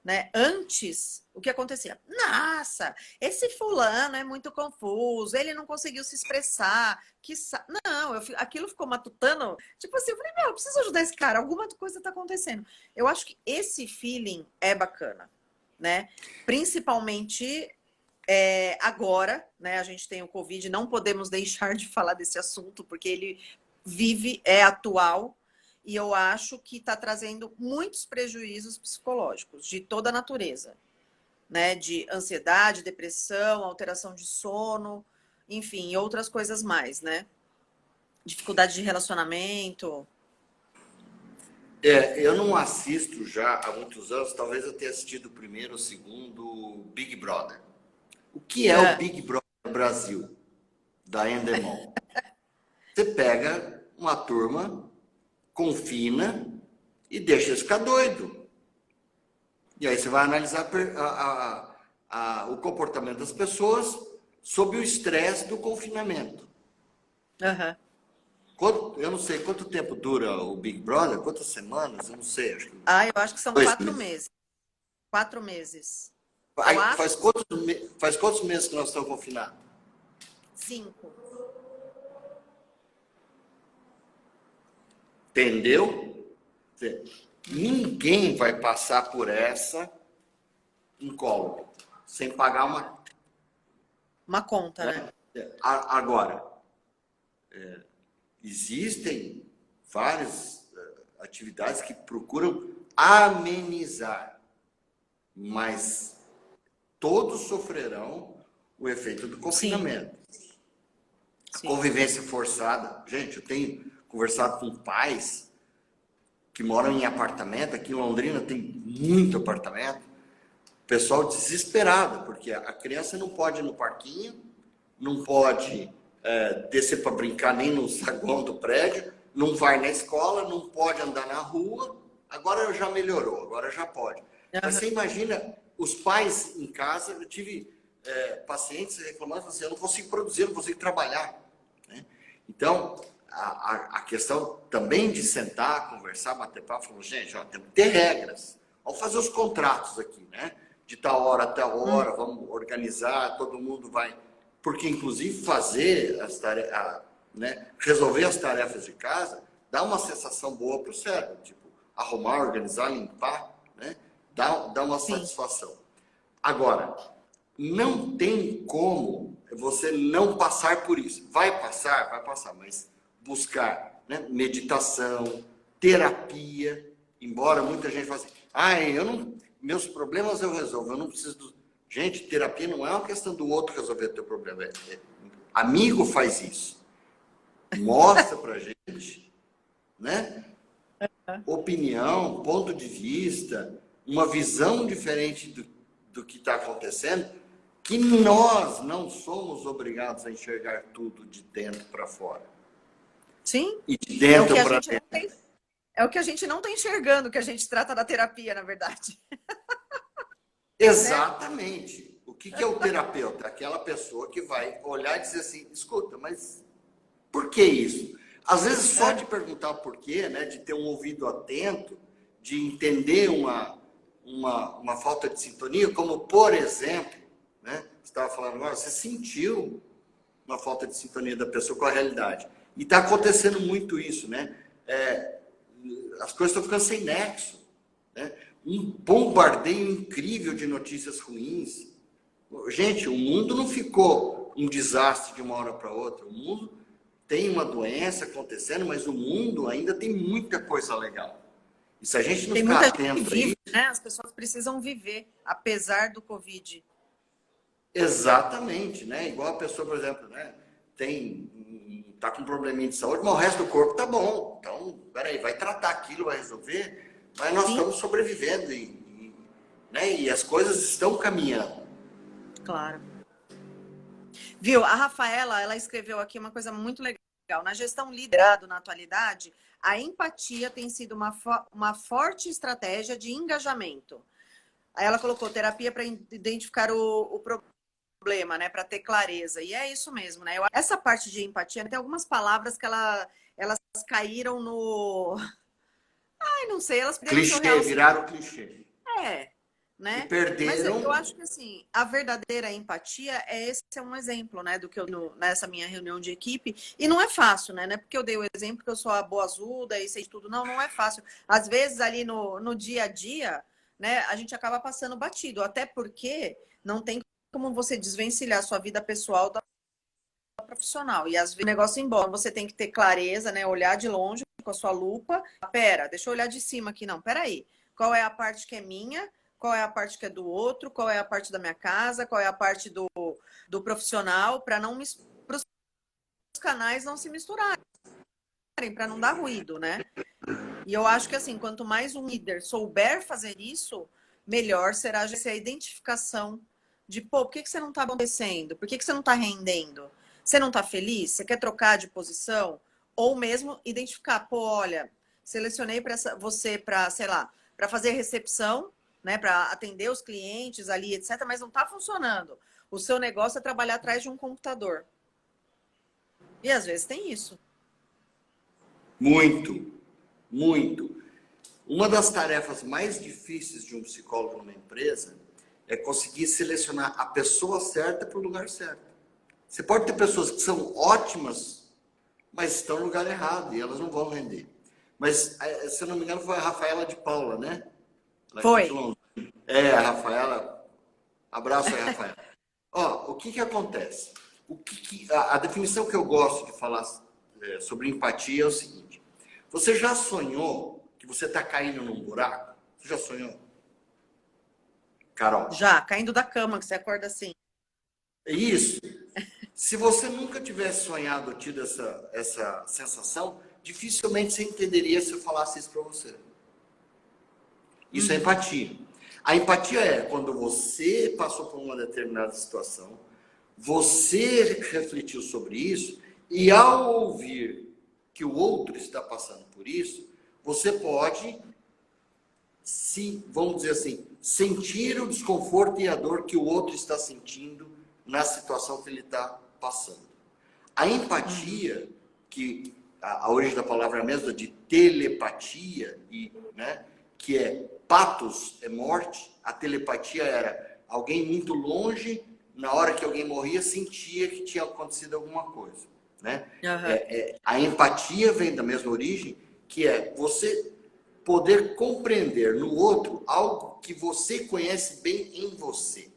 Né? Antes, o que acontecia? Nossa, esse fulano é muito confuso, ele não conseguiu se expressar. Não, aquilo ficou matutando. Tipo assim, eu falei, eu preciso ajudar esse cara, alguma coisa tá acontecendo. Eu acho que esse feeling é bacana, né? Principalmente agora, né? A gente tem o Covid, não podemos deixar de falar desse assunto, porque ele é atual. E eu acho que está trazendo muitos prejuízos psicológicos de toda a natureza, né? De ansiedade, depressão, alteração de sono, enfim, e outras coisas mais, né? Dificuldade de relacionamento. Eu não assisto já há muitos anos, talvez eu tenha assistido o primeiro ou segundo Big Brother. O que é o Big Brother Brasil, da Endemol? Você pega uma turma, confina e deixa eles ficar doido. E aí você vai analisar o comportamento das pessoas sob o estresse do confinamento. Aham. Eu não sei quanto tempo dura o Big Brother, quantas semanas, eu não sei. Acho que Eu acho que são 4 meses. 4 meses. Faz quantos meses que nós estamos confinados? 5. Entendeu? Ninguém vai passar por essa incólume sem pagar uma conta, né? Agora, existem várias atividades que procuram amenizar, mas todos sofrerão o efeito do confinamento. Sim. Convivência forçada. Gente, eu tenho conversado com pais que moram em apartamento. Aqui em Londrina tem muito apartamento. O pessoal desesperado, porque a criança não pode ir no parquinho, não pode descer para brincar nem no saguão do prédio, não vai na escola, não pode andar na rua. Agora já melhorou, agora já pode. Mas você imagina os pais em casa. Eu tive pacientes reclamando assim: eu não consigo produzir, eu não consigo trabalhar. Né? Então, a questão também de sentar, conversar, bater papo, falou: gente, ó, temos que ter regras. Vamos fazer os contratos aqui, né? De tal hora até hora, vamos organizar, todo mundo vai. Porque, inclusive, fazer as tarefas, né? Resolver as tarefas de casa dá uma sensação boa para o cérebro. Tipo, arrumar, organizar, limpar, né? Dá uma satisfação. Agora, não tem como você não passar por isso. Vai passar, mas buscar, né? Meditação, terapia, embora muita gente fale assim: meus problemas eu resolvo, eu não preciso do... Gente, terapia não é uma questão do outro resolver o teu problema. Amigo faz isso. Mostra pra gente, né? Opinião, ponto de vista, uma visão diferente do que está acontecendo, que nós não somos obrigados a enxergar tudo de dentro para fora. Sim. E de dentro para dentro. É o que a gente não está enxergando, que a gente trata da terapia, na verdade. Exatamente. O que é o terapeuta? Aquela pessoa que vai olhar e dizer assim: escuta, mas por que isso? Às vezes só de perguntar o porquê, né, de ter um ouvido atento, de entender uma falta de sintonia, como, por exemplo, né, você estava falando agora, você sentiu uma falta de sintonia da pessoa com a realidade. E está acontecendo muito isso, né? As coisas estão ficando sem nexo, né? Um bombardeio incrível de notícias ruins. Gente, o mundo não ficou um desastre de uma hora para outra. O mundo tem uma doença acontecendo, mas o mundo ainda tem muita coisa legal. E se a gente não ficar atento a isso... né? As pessoas precisam viver, apesar do Covid. Exatamente, né? Igual a pessoa, por exemplo, né? Tá com um probleminha de saúde, mas o resto do corpo tá bom. Então, peraí, vai tratar aquilo, vai resolver. Mas nós estamos sobrevivendo né? E as coisas estão caminhando. Claro. Viu? A Rafaela, ela escreveu aqui uma coisa muito legal. Na gestão liderado na atualidade, a empatia tem sido uma forte estratégia de engajamento. Aí ela colocou terapia para identificar o problema, né? Para ter clareza. E é isso mesmo, né? Essa parte de empatia, tem algumas palavras que elas caíram no... não sei, elas clichê, viraram clichê. Né? E perderam... Mas eu acho que assim, a verdadeira empatia esse é um exemplo, né, do que eu nessa minha reunião de equipe, e não é fácil, né? Não é porque eu dei o exemplo que eu sou a boazuda e sei tudo, não é fácil. Às vezes ali no dia a dia, né, a gente acaba passando batido, até porque não tem como você desvencilhar a sua vida pessoal da profissional. E às vezes o negócio embora, você tem que ter clareza, né, olhar de longe com a sua lupa. Pera, deixa eu olhar de cima aqui, não, peraí. Qual é a parte que é minha? Qual é a parte que é do outro, qual é a parte da minha casa, qual é a parte do profissional, para os canais não se misturarem, para não dar ruído, né? E eu acho que assim, quanto mais um líder souber fazer isso, melhor será a identificação de, por que você não está acontecendo? Por que você não está rendendo? Você não está feliz? Você quer trocar de posição? Ou mesmo identificar, pô, olha, selecionei você para, sei lá, para fazer recepção, né, para atender os clientes ali, etc, mas não está funcionando. O seu negócio é trabalhar atrás de um computador. E às vezes tem isso. Muito, muito. Uma das tarefas mais difíceis de um psicólogo numa empresa é conseguir selecionar a pessoa certa para o lugar certo. Você pode ter pessoas que são ótimas, mas estão no lugar errado e elas não vão render. Mas, se eu não me engano, foi a Rafaela de Paula, né? Foi. A Rafaela. Abraço aí, Rafaela. Ó, o que acontece? A definição que eu gosto de falar sobre empatia é o seguinte. Você já sonhou que você está caindo num buraco? Você já sonhou? Carol? Já, caindo da cama, que você acorda assim. Isso. Se você nunca tivesse sonhado ou tido essa sensação, dificilmente você entenderia se eu falasse isso para você. Isso é empatia. A empatia é quando você passou por uma determinada situação, você refletiu sobre isso e ao ouvir que o outro está passando por isso, você pode, vamos dizer assim, sentir o desconforto e a dor que o outro está sentindo na situação que ele está passando. A empatia, que a origem da palavra é a mesma, de telepatia, né, que é patos, é morte, a telepatia era alguém muito longe, na hora que alguém morria, sentia que tinha acontecido alguma coisa. Né? Uhum. A empatia vem da mesma origem, que é você poder compreender no outro algo que você conhece bem em você.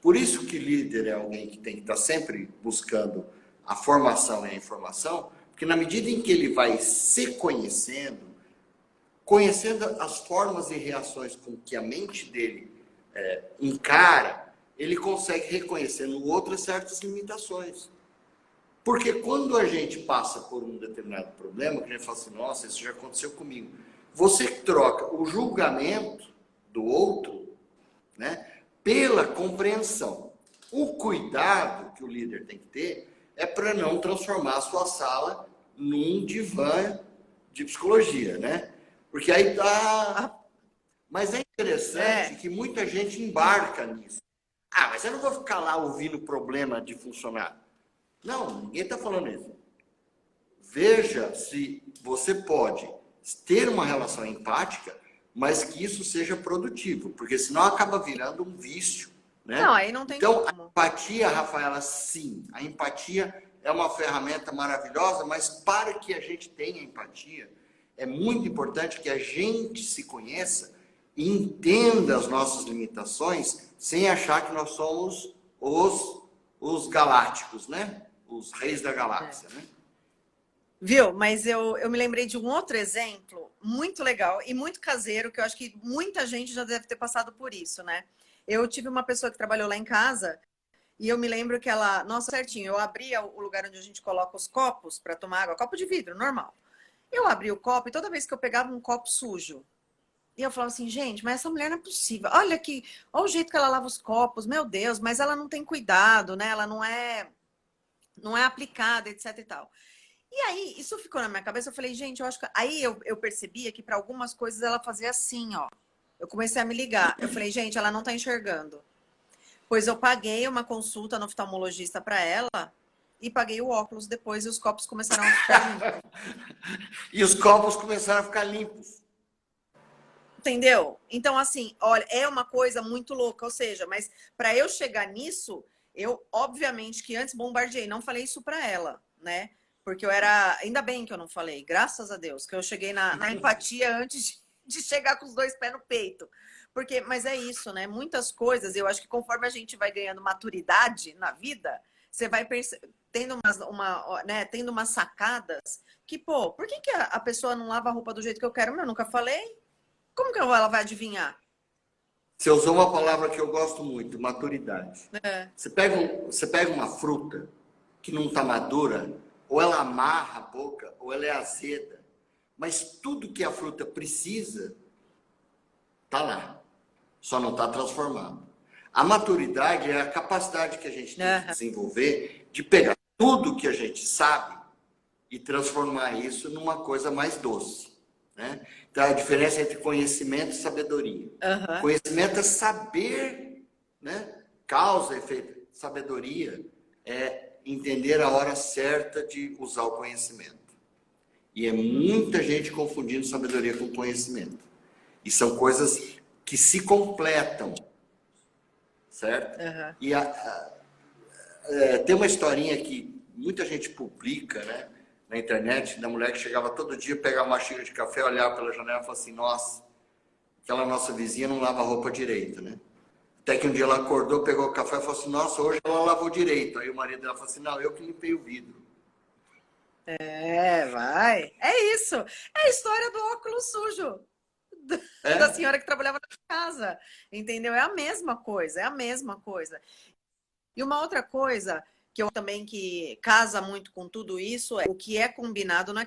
Por isso que líder é alguém que tem que estar sempre buscando a formação e a informação, porque na medida em que ele vai se conhecendo as formas e reações com que a mente dele encara, ele consegue reconhecer no outro certas limitações. Porque quando a gente passa por um determinado problema, que a gente fala assim, nossa, isso já aconteceu comigo. Você troca o julgamento do outro, né, pela compreensão. O cuidado que o líder tem que ter é para não transformar a sua sala num divã de psicologia, né? Porque aí tá... Mas é interessante que muita gente embarca nisso. Ah, mas eu não vou ficar lá ouvindo o problema de funcionário. Não, ninguém está falando isso. Veja se você pode ter uma relação empática, mas que isso seja produtivo, porque senão acaba virando um vício, né? Não, aí não tem então, como. A empatia, Rafaela, sim. A empatia é uma ferramenta maravilhosa, mas para que a gente tenha empatia, é muito importante que a gente se conheça e entenda as nossas limitações sem achar que nós somos os galácticos, né? Os reis da galáxia, né? Viu? Mas eu me lembrei de um outro exemplo muito legal e muito caseiro, que eu acho que muita gente já deve ter passado por isso, né? Eu tive uma pessoa que trabalhou lá em casa e eu me lembro que ela... Nossa, certinho, eu abria o lugar onde a gente coloca os copos para tomar água, copo de vidro, normal. Eu abri o copo e toda vez que eu pegava um copo sujo, e eu falava assim, gente, mas essa mulher não é possível. Olha aqui, olha o jeito que ela lava os copos, meu Deus, mas ela não tem cuidado, né? Ela não é aplicada, etc e tal. E aí, isso ficou na minha cabeça, eu falei, gente, eu acho que... Aí eu percebia que para algumas coisas ela fazia assim, ó. Eu comecei a me ligar. Eu falei, gente, ela não tá enxergando. Pois eu paguei uma consulta no oftalmologista para ela e paguei o óculos depois e os copos começaram a ficar limpos. E os copos começaram a ficar limpos. Entendeu? Então, assim, olha, é uma coisa muito louca. Ou seja, mas para eu chegar nisso, eu, obviamente, que antes bombardeei. Não falei isso para ela, né? Porque eu era... Ainda bem que eu não falei, graças a Deus, que eu cheguei na empatia antes de chegar com os dois pés no peito. Porque, mas é isso, né? Muitas coisas, eu acho que conforme a gente vai ganhando maturidade na vida, você vai tendo tendo umas sacadas que, pô, por que a pessoa não lava a roupa do jeito que eu quero? Eu nunca falei. Como que ela vai adivinhar? Você usou uma palavra que eu gosto muito, maturidade. Você pega uma fruta que não está madura, ou ela amarra a boca, ou ela é azeda. Mas tudo que a fruta precisa, está lá. Só não está transformado. A maturidade é a capacidade que a gente tem que desenvolver de pegar tudo que a gente sabe e transformar isso numa coisa mais doce, né? Então, a diferença entre conhecimento e sabedoria. Conhecimento é saber, né? Causa, efeito. Sabedoria é entender a hora certa de usar o conhecimento. E é muita gente confundindo sabedoria com conhecimento. E são coisas que se completam, certo? E tem uma historinha que muita gente publica, né, na internet, da mulher que chegava todo dia, pegava uma xícara de café, olhava pela janela e falava assim, nossa, aquela nossa vizinha não lava a roupa direito, né? Até que um dia ela acordou, pegou o café e falou assim, nossa, hoje ela lavou direito. Aí o marido dela falou assim, não, eu que limpei o vidro. Vai. É isso. É a história do óculos sujo. Da senhora que trabalhava na casa. Entendeu? É a mesma coisa. É a mesma coisa. E uma outra coisa que eu também que casa muito com tudo isso é o que é combinado não é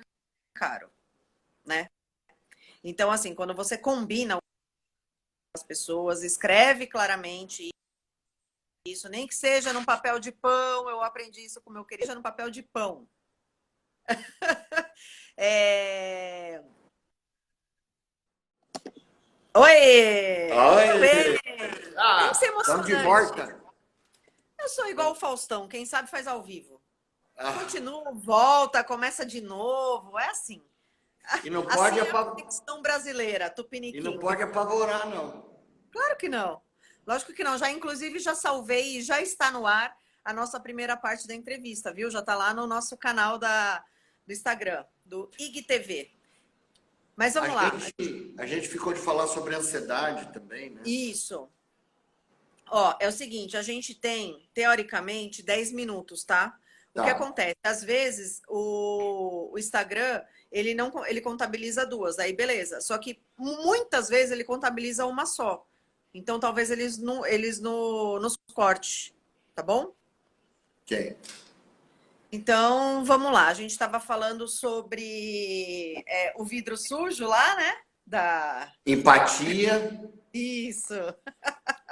caro, né? Então, assim, quando você combina as pessoas, escreve claramente isso, nem que seja num papel de pão, eu aprendi isso com o meu querido, seja num papel de pão. Oi! Tudo bem? Tem que ser emocionante. De volta. Eu sou igual o Faustão, quem sabe faz ao vivo. Continua, volta, começa de novo, é assim. E não pode assim é a ficção brasileira, tupiniquim. E não pode apavorar, não. Claro que não. Lógico que não. Inclusive, já salvei e já está no ar a nossa primeira parte da entrevista, viu? Já está lá no nosso canal do Instagram, do IGTV. Mas vamos lá. A gente ficou de falar sobre ansiedade também, né? Isso. Ó, é o seguinte, a gente tem, teoricamente, 10 minutos, tá? O que acontece? Às vezes, o Instagram, ele contabiliza duas, aí beleza. Só que muitas vezes ele contabiliza uma só. Então, talvez eles nos corte, tá bom? Ok. Então, vamos lá. A gente estava falando sobre o vidro sujo lá, né? Da empatia. Isso.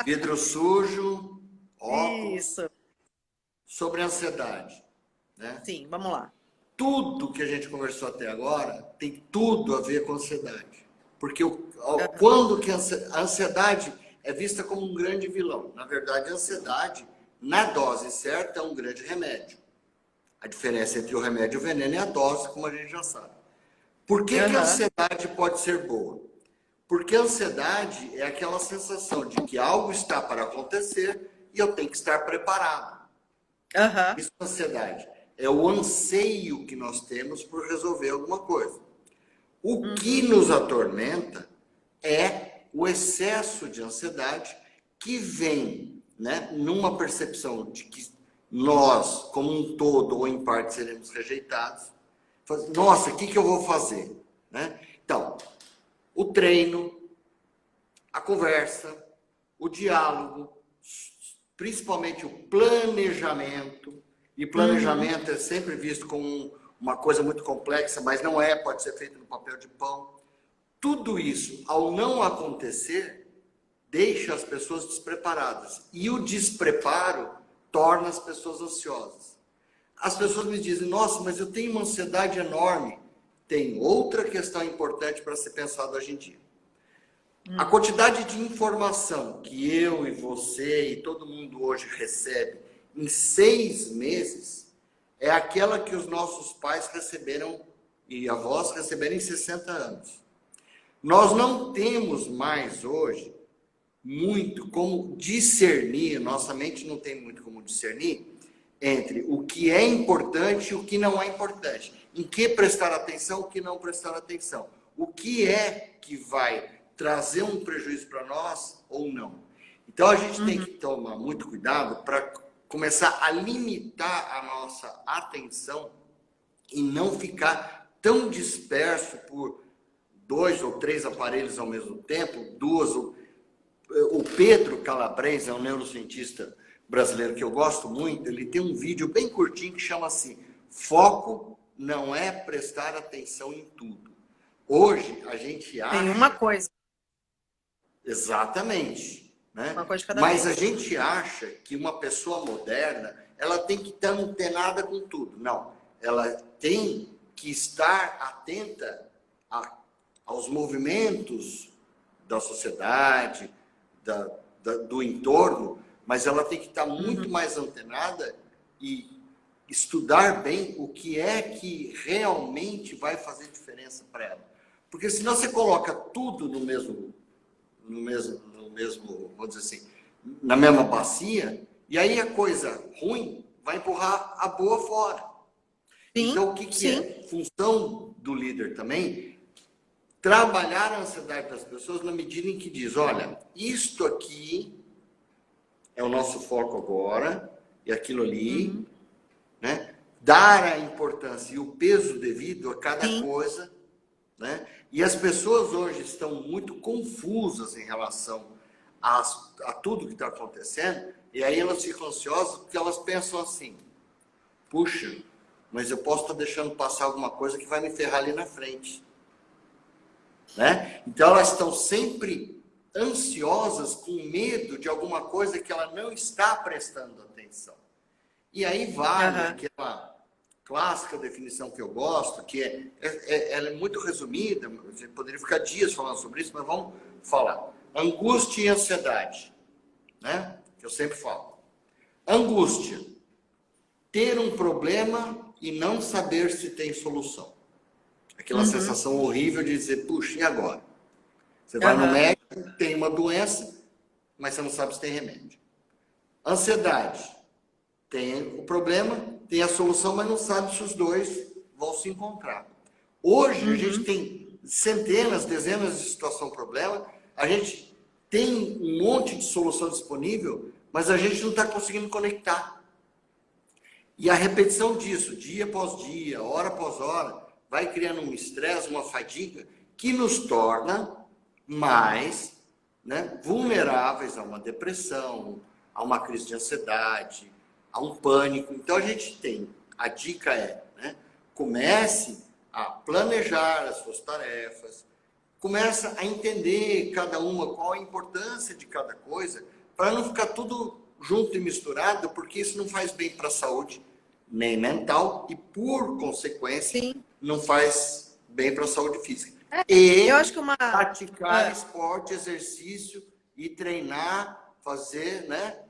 Vidro sujo. Óculos. Isso. Sobre ansiedade, né? Sim, vamos lá. Tudo que a gente conversou até agora tem tudo a ver com ansiedade. Porque quando que a ansiedade é vista como um grande vilão. Na verdade, a ansiedade, na dose certa, é um grande remédio. A diferença entre o remédio e o veneno é a dose, como a gente já sabe. Por que que a ansiedade pode ser boa? Porque a ansiedade é aquela sensação de que algo está para acontecer e eu tenho que estar preparado. Isso é ansiedade. É o anseio que nós temos por resolver alguma coisa. O que nos atormenta é o excesso de ansiedade que vem, né, numa percepção de que nós, como um todo ou em parte, seremos rejeitados. Nossa, o que eu vou fazer? Né? Então, o treino, a conversa, o diálogo, principalmente o planejamento. E planejamento é sempre visto como uma coisa muito complexa, mas não é, pode ser feito no papel de pão. Tudo isso, ao não acontecer, deixa as pessoas despreparadas. E o despreparo torna as pessoas ansiosas. As pessoas me dizem, nossa, mas eu tenho uma ansiedade enorme. Tem outra questão importante para ser pensada hoje em dia. A quantidade de informação que eu e você e todo mundo hoje recebe em 6 meses é aquela que os nossos pais receberam e avós receberam em 60 anos. Nós não temos mais hoje muito como discernir, nossa mente não tem muito como discernir entre o que é importante e o que não é importante. Em que prestar atenção, o que não prestar atenção. O que é que vai trazer um prejuízo para nós ou não. Então a gente tem que tomar muito cuidado para começar a limitar a nossa atenção e não ficar tão disperso por 2 ou 3 aparelhos ao mesmo tempo, 2. O Pedro Calabrese é um neurocientista brasileiro que eu gosto muito, ele tem um vídeo bem curtinho que chama assim, foco não é prestar atenção em tudo. Hoje a gente acha... Tem uma coisa. Exatamente. Né? Uma coisa de cada Mas vez. A gente acha que uma pessoa moderna, ela tem que estar antenada com tudo. Não, ela tem que estar atenta aos movimentos da sociedade, do entorno, mas ela tem que estar muito mais antenada e estudar bem o que é que realmente vai fazer diferença para ela. Porque senão você coloca tudo no mesmo, vou dizer assim, na mesma bacia, e aí a coisa ruim vai empurrar a boa fora. Sim, então, o que é? Função do líder também, trabalhar a ansiedade das pessoas na medida em que diz, olha, isto aqui é o nosso foco agora, e aquilo ali, né? Dar a importância e o peso devido a cada coisa, né? E as pessoas hoje estão muito confusas em relação a tudo que está acontecendo, e aí elas ficam ansiosas porque elas pensam assim, puxa, mas eu posso estar deixando passar alguma coisa que vai me ferrar ali na frente. Né? Então elas estão sempre ansiosas, com medo de alguma coisa que ela não está prestando atenção. E aí vale aquela clássica definição que eu gosto, que ela é muito resumida, a gente poderia ficar dias falando sobre isso, mas vamos falar. Angústia e ansiedade, né? Que eu sempre falo. Angústia, ter um problema e não saber se tem solução. Aquela sensação horrível de dizer, puxa, e agora? Você vai no médico, tem uma doença, mas você não sabe se tem remédio. Ansiedade, tem o problema, tem a solução, mas não sabe se os dois vão se encontrar. Hoje, a gente tem centenas, dezenas de situação problema, a gente tem um monte de solução disponível, mas a gente não está conseguindo conectar. E a repetição disso, dia após dia, hora após hora, vai criando um estresse, uma fadiga, que nos torna mais, né, vulneráveis a uma depressão, a uma crise de ansiedade, a um pânico. Então, a dica é, né, comece a planejar as suas tarefas, começa a entender cada uma, qual a importância de cada coisa, para não ficar tudo junto e misturado, porque isso não faz bem para a saúde, nem mental, e por consequência, não faz bem para a saúde física. E eu acho que praticar esporte, exercício e treinar, fazer, né?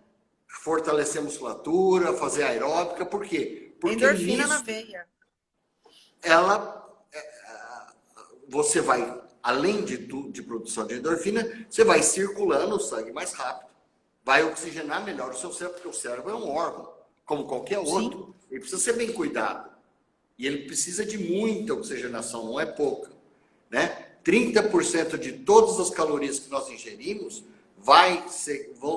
Fortalecer a musculatura, fazer aeróbica. Por quê? Porque endorfina na veia. Você vai, além de produção de endorfina, você vai circulando o sangue mais rápido, vai oxigenar melhor o seu cérebro, porque o cérebro é um órgão, como qualquer outro. Ele precisa ser bem cuidado. E ele precisa de muita oxigenação, não é pouca. Né? 30% de todas as calorias que nós ingerimos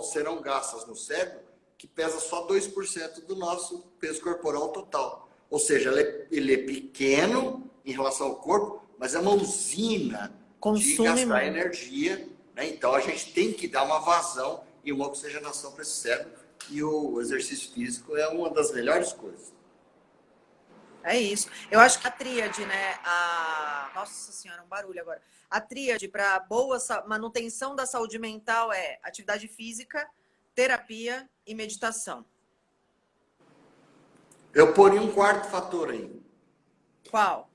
serão gastas no cérebro, que pesa só 2% do nosso peso corporal total. Ou seja, ele é pequeno em relação ao corpo, mas é uma usina de gastar energia. Né? Então, a gente tem que dar uma vazão e uma oxigenação para esse cérebro. E o exercício físico é uma das melhores coisas. É isso. Eu acho que a tríade, né? Nossa Senhora, um barulho agora. A tríade para boa manutenção da saúde mental é atividade física, terapia e meditação. Eu poria um quarto fator aí. Qual?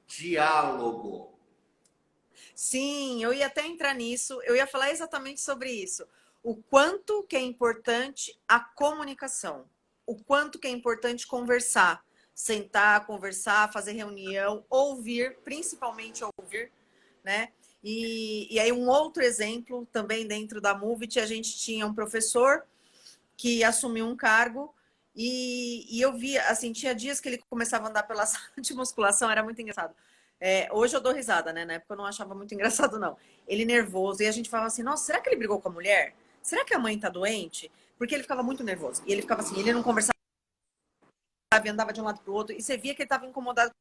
Diálogo. Sim, eu ia até entrar nisso. Eu ia falar exatamente sobre isso. O quanto que é importante a comunicação. O quanto que é importante conversar. Sentar, conversar, fazer reunião, ouvir, principalmente ouvir, né? E aí um outro exemplo, também dentro da Movit, a gente tinha um professor que assumiu um cargo e eu via, assim, tinha dias que ele começava a andar pela sala de musculação, era muito engraçado. Hoje eu dou risada, né? Na época eu não achava muito engraçado, não. Ele nervoso, e a gente falava assim, nossa, será que ele brigou com a mulher? Será que a mãe tá doente? Porque ele ficava muito nervoso. E ele ficava assim, ele não conversava, andava de um lado pro outro, e você via que ele estava incomodado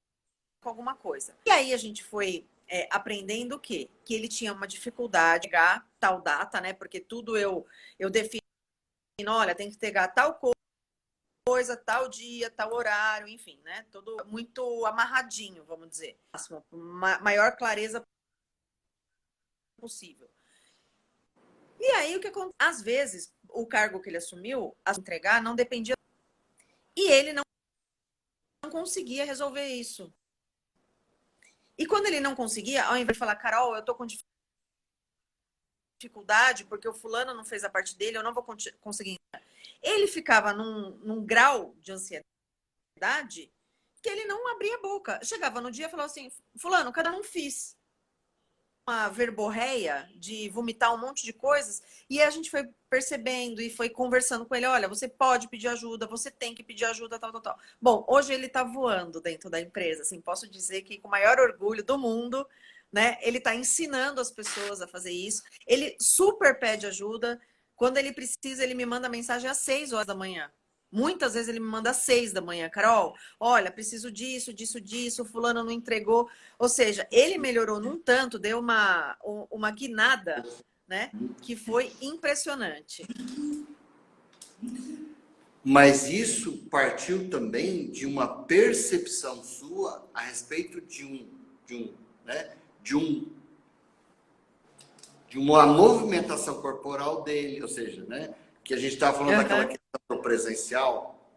com alguma coisa. E aí a gente foi aprendendo o quê? Que ele tinha uma dificuldade de pegar tal data, né? Porque tudo eu defino, olha, tem que pegar tal coisa, tal dia, tal horário, enfim, né? Tudo muito amarradinho, vamos dizer. Maior clareza possível. E aí o que acontece? Às vezes, o cargo que ele assumiu, a entregar, não dependia. E ele não não conseguia resolver isso. E quando ele não conseguia, ao invés de falar, Carol, eu tô com dificuldade porque o fulano não fez a parte dele, eu não vou conseguir. Ele ficava num grau de ansiedade que ele não abria a boca. Chegava no dia e falava assim, fulano, cada um fiz uma verborreia de vomitar um monte de coisas, e a gente foi percebendo e foi conversando com ele, olha, você pode pedir ajuda, você tem que pedir ajuda, tal, tal, tal. Bom, hoje ele tá voando dentro da empresa, assim, posso dizer que com o maior orgulho do mundo, né, ele tá ensinando as pessoas a fazer isso, ele super pede ajuda, quando ele precisa, ele me manda mensagem às 6 horas da manhã. Muitas vezes ele me manda às 6 da manhã, Carol, olha, preciso disso, disso, disso, fulano não entregou. Ou seja, ele melhorou num tanto, deu uma guinada, né? Que foi impressionante. Mas isso partiu também de uma percepção sua a respeito né, de uma movimentação corporal dele, ou seja, né, que a gente estava falando daquela questão do presencial,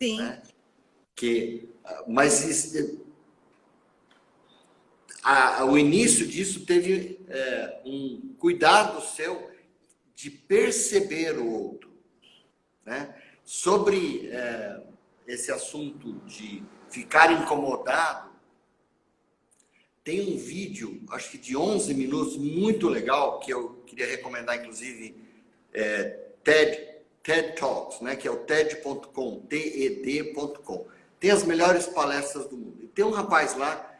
Sim. Né, mas o início disso teve um cuidado seu de perceber o outro, né? Sobre esse assunto de ficar incomodado, tem um vídeo, acho que de 11 minutos, muito legal, que eu queria recomendar, inclusive, TED Talks, né? Que é o TED.com, TED.com. Tem as melhores palestras do mundo. E tem um rapaz lá,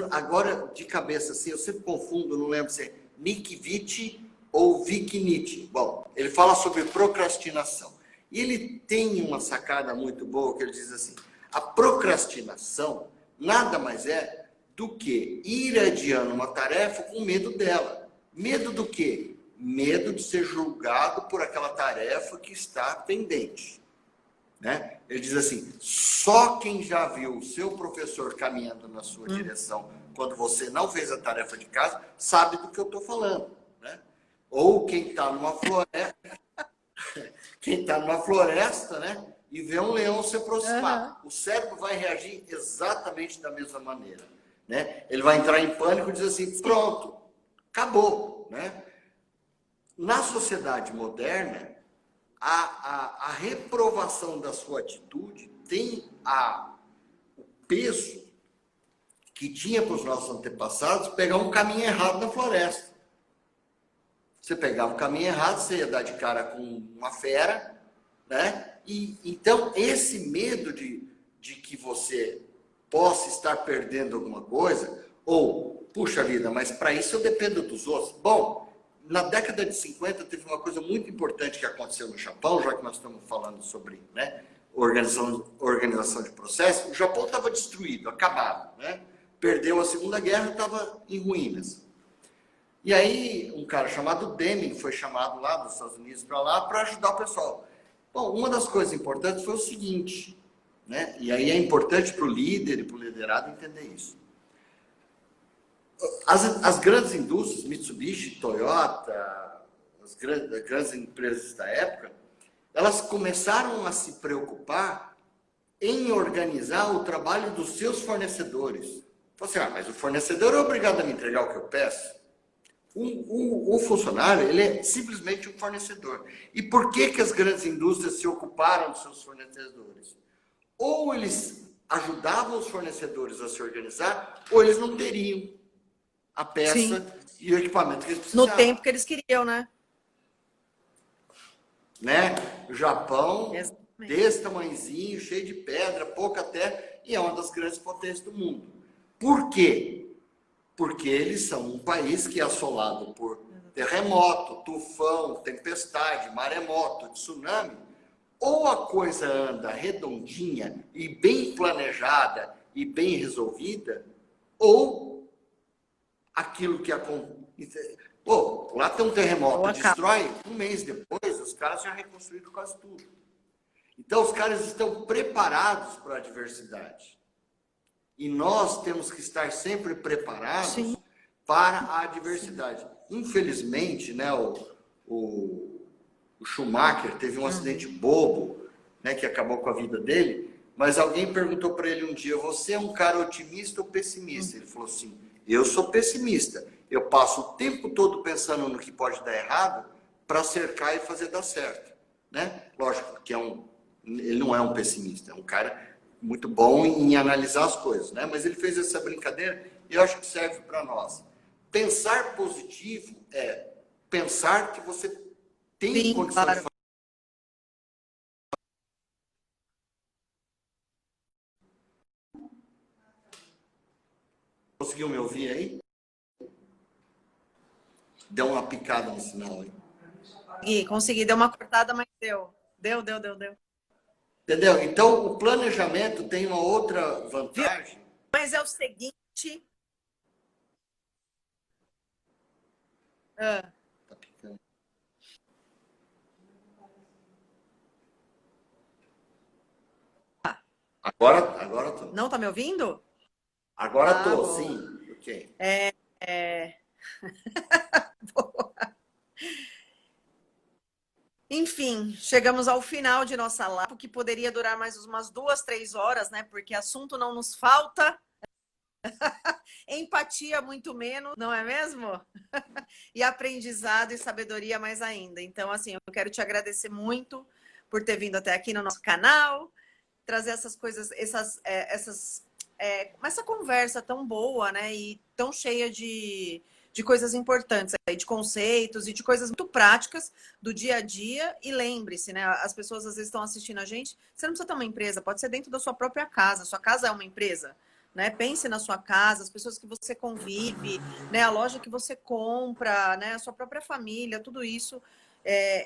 agora de cabeça assim, eu sempre confundo, não lembro se é Nick Vitti ou Vic Nietzsche. Bom, ele fala sobre procrastinação. E ele tem uma sacada muito boa que ele diz assim: a procrastinação nada mais é do que ir adiando uma tarefa com medo dela. Medo do quê? Medo de ser julgado por aquela tarefa que está pendente. Né? Ele diz assim: só quem já viu o seu professor caminhando na sua direção quando você não fez a tarefa de casa sabe do que eu estou falando. Né? Ou quem está numa floresta, né, e vê um leão se aproximar. O cérebro vai reagir exatamente da mesma maneira. Né? Ele vai entrar em pânico e dizer assim: pronto, acabou. Né? Na sociedade moderna, a reprovação da sua atitude tem o peso que tinha para os nossos antepassados pegar um caminho errado na floresta. Você pegava o caminho errado, você ia dar de cara com uma fera, né? E então esse medo de que você possa estar perdendo alguma coisa, ou, puxa vida, mas para isso eu dependo dos outros. Bom, na década de 50 teve uma coisa muito importante que aconteceu no Japão, já que nós estamos falando sobre, né, organização de processo. O Japão estava destruído, acabado, né? Perdeu a Segunda Guerra, estava em ruínas. E aí um cara chamado Deming foi chamado lá dos Estados Unidos para lá para ajudar o pessoal. Bom, uma das coisas importantes foi o seguinte, né? E aí é importante para o líder e para o liderado entender isso. As grandes indústrias, Mitsubishi, Toyota, as grandes empresas da época, elas começaram a se preocupar em organizar o trabalho dos seus fornecedores. Então, assim, mas o fornecedor é obrigado a me entregar o que eu peço? O funcionário, ele é simplesmente um fornecedor. E por que as grandes indústrias se ocuparam dos seus fornecedores? Ou eles ajudavam os fornecedores a se organizar, ou eles não teriam a peça e o equipamento que eles precisavam. No tempo que eles queriam, né? O Japão, desse tamanhozinho, cheio de pedra, pouca terra, e é uma das grandes potências do mundo. Por quê? Porque eles são um país que é assolado por terremoto, tufão, tempestade, maremoto, tsunami. Ou a coisa anda redondinha e bem planejada e bem resolvida, ou aquilo que acontece. Pô, lá tem um terremoto, destrói, um mês depois, os caras já reconstruíram quase tudo. Então, os caras estão preparados para a adversidade. E nós temos que estar sempre preparados para a adversidade. Infelizmente, né, o Schumacher teve um acidente bobo, né, que acabou com a vida dele, Mas alguém perguntou para ele um dia: você é um cara otimista ou pessimista? Ele falou assim: eu sou pessimista. Eu passo o tempo todo pensando no que pode dar errado para cercar e fazer dar certo, né? Lógico que ele não é um pessimista, é um cara muito bom em analisar as coisas, né? Mas ele fez essa brincadeira e eu acho que serve para nós. Pensar positivo é pensar que você tem Sim, condições de claro. fazer. Conseguiu me ouvir aí? Deu uma picada no sinal aí. Consegui, deu uma cortada, mas deu. Deu. Entendeu? Então, o planejamento tem uma outra Viu? vantagem. Mas é o seguinte. Ah, Tá picando. Agora tô. não tá me ouvindo? Agora Ah, tô, bom. sim. Ok. É... Enfim, chegamos ao final de nossa live, que poderia durar mais umas 2, 3 horas, né? Porque assunto não nos falta, empatia muito menos, não é mesmo? E aprendizado e sabedoria mais ainda. Então, assim, eu quero te agradecer muito por ter vindo até aqui no nosso canal, trazer essas coisas, essa conversa tão boa, né? E tão cheia de coisas importantes, aí, de conceitos e de coisas muito práticas do dia a dia. E lembre-se, né? As pessoas às vezes estão assistindo a gente. Você não precisa ter uma empresa, pode ser dentro da sua própria casa. Sua casa é uma empresa. Né? Pense na sua casa, as pessoas que você convive, né? A loja que você compra, né? A sua própria família, tudo isso.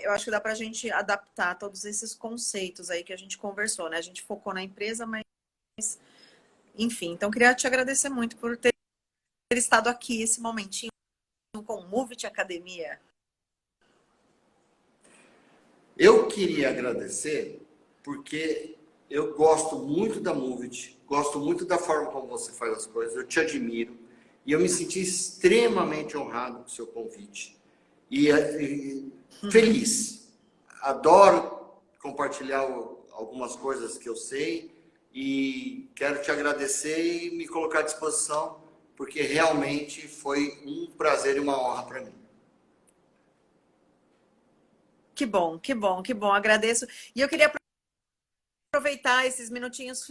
Eu acho que dá para a gente adaptar todos esses conceitos aí que a gente conversou, né? A gente focou na empresa, mas enfim. Então, queria te agradecer muito por ter estado aqui esse momentinho com o Movit Academia. Eu queria agradecer porque eu gosto muito da Movit, gosto muito da forma como você faz as coisas, eu te admiro e eu me senti extremamente honrado com o seu convite e feliz. Adoro compartilhar algumas coisas que eu sei e quero te agradecer e me colocar à disposição porque realmente foi um prazer e uma honra para mim. Que bom, que bom, que bom. Agradeço. E eu queria aproveitar esses minutinhos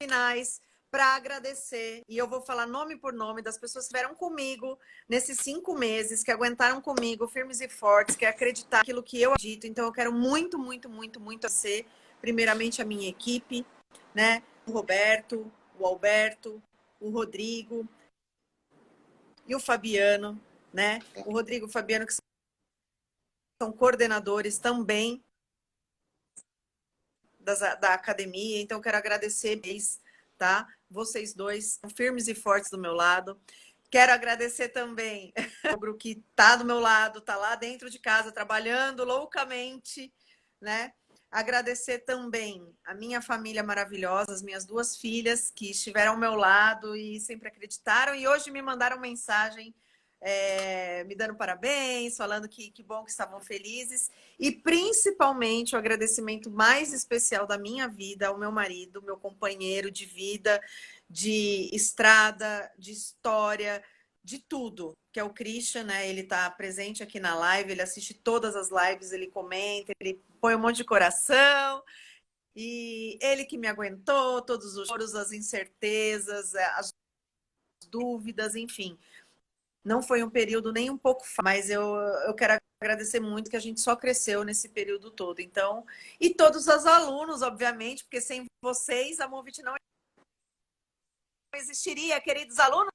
finais para agradecer. E eu vou falar nome por nome das pessoas que estiveram comigo nesses 5 meses, que aguentaram comigo, firmes e fortes, que acreditar naquilo que eu acredito. Então, eu quero muito, muito, muito, muito agradecer, primeiramente, a minha equipe, né? O Roberto, o Alberto, o Rodrigo e o Fabiano, né? O Rodrigo e o Fabiano, que são coordenadores também da academia. Então, eu quero agradecer, tá? Vocês dois, firmes e fortes do meu lado. Quero agradecer também o grupo que está do meu lado, está lá dentro de casa, trabalhando loucamente, né? Agradecer também a minha família maravilhosa, as minhas 2 filhas que estiveram ao meu lado e sempre acreditaram e hoje me mandaram mensagem me dando parabéns, falando que bom que estavam felizes e principalmente o agradecimento mais especial da minha vida ao meu marido, meu companheiro de vida, de estrada, de história, de tudo, que é o Christian, né? Ele tá presente aqui na live, ele assiste todas as lives, ele comenta, ele põe um monte de coração. E ele que me aguentou, todos os choros, as incertezas, as dúvidas, enfim. Não foi um período nem um pouco fácil, mas eu quero agradecer muito que a gente só cresceu nesse período todo. Então, e todos os alunos, obviamente, porque sem vocês a Movit não existiria, queridos alunos.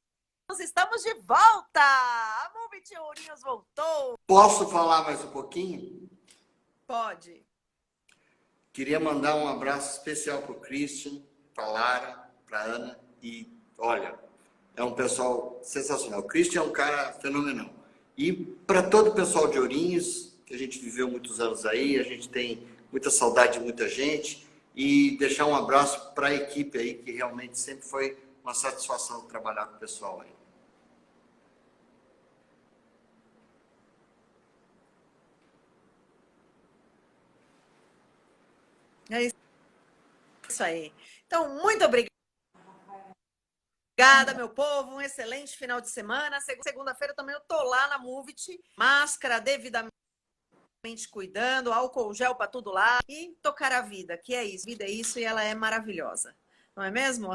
Estamos de volta! A Movit Ourinhos voltou! Posso falar mais um pouquinho? Pode. Queria mandar um abraço especial para o Christian, para a Lara, para a Ana. E, olha, é um pessoal sensacional. O Christian é um cara fenomenal. E para todo o pessoal de Ourinhos, que a gente viveu muitos anos aí, a gente tem muita saudade de muita gente. E deixar um abraço para a equipe aí, que realmente sempre foi uma satisfação trabalhar com o pessoal aí. É isso aí. Então, muito obrigada, meu povo. Um excelente final de semana. Segunda-feira também eu tô lá na Movit. Máscara devidamente cuidando, álcool gel para tudo lá. E tocar a vida, que é isso. Vida é isso e ela é maravilhosa. Não é mesmo?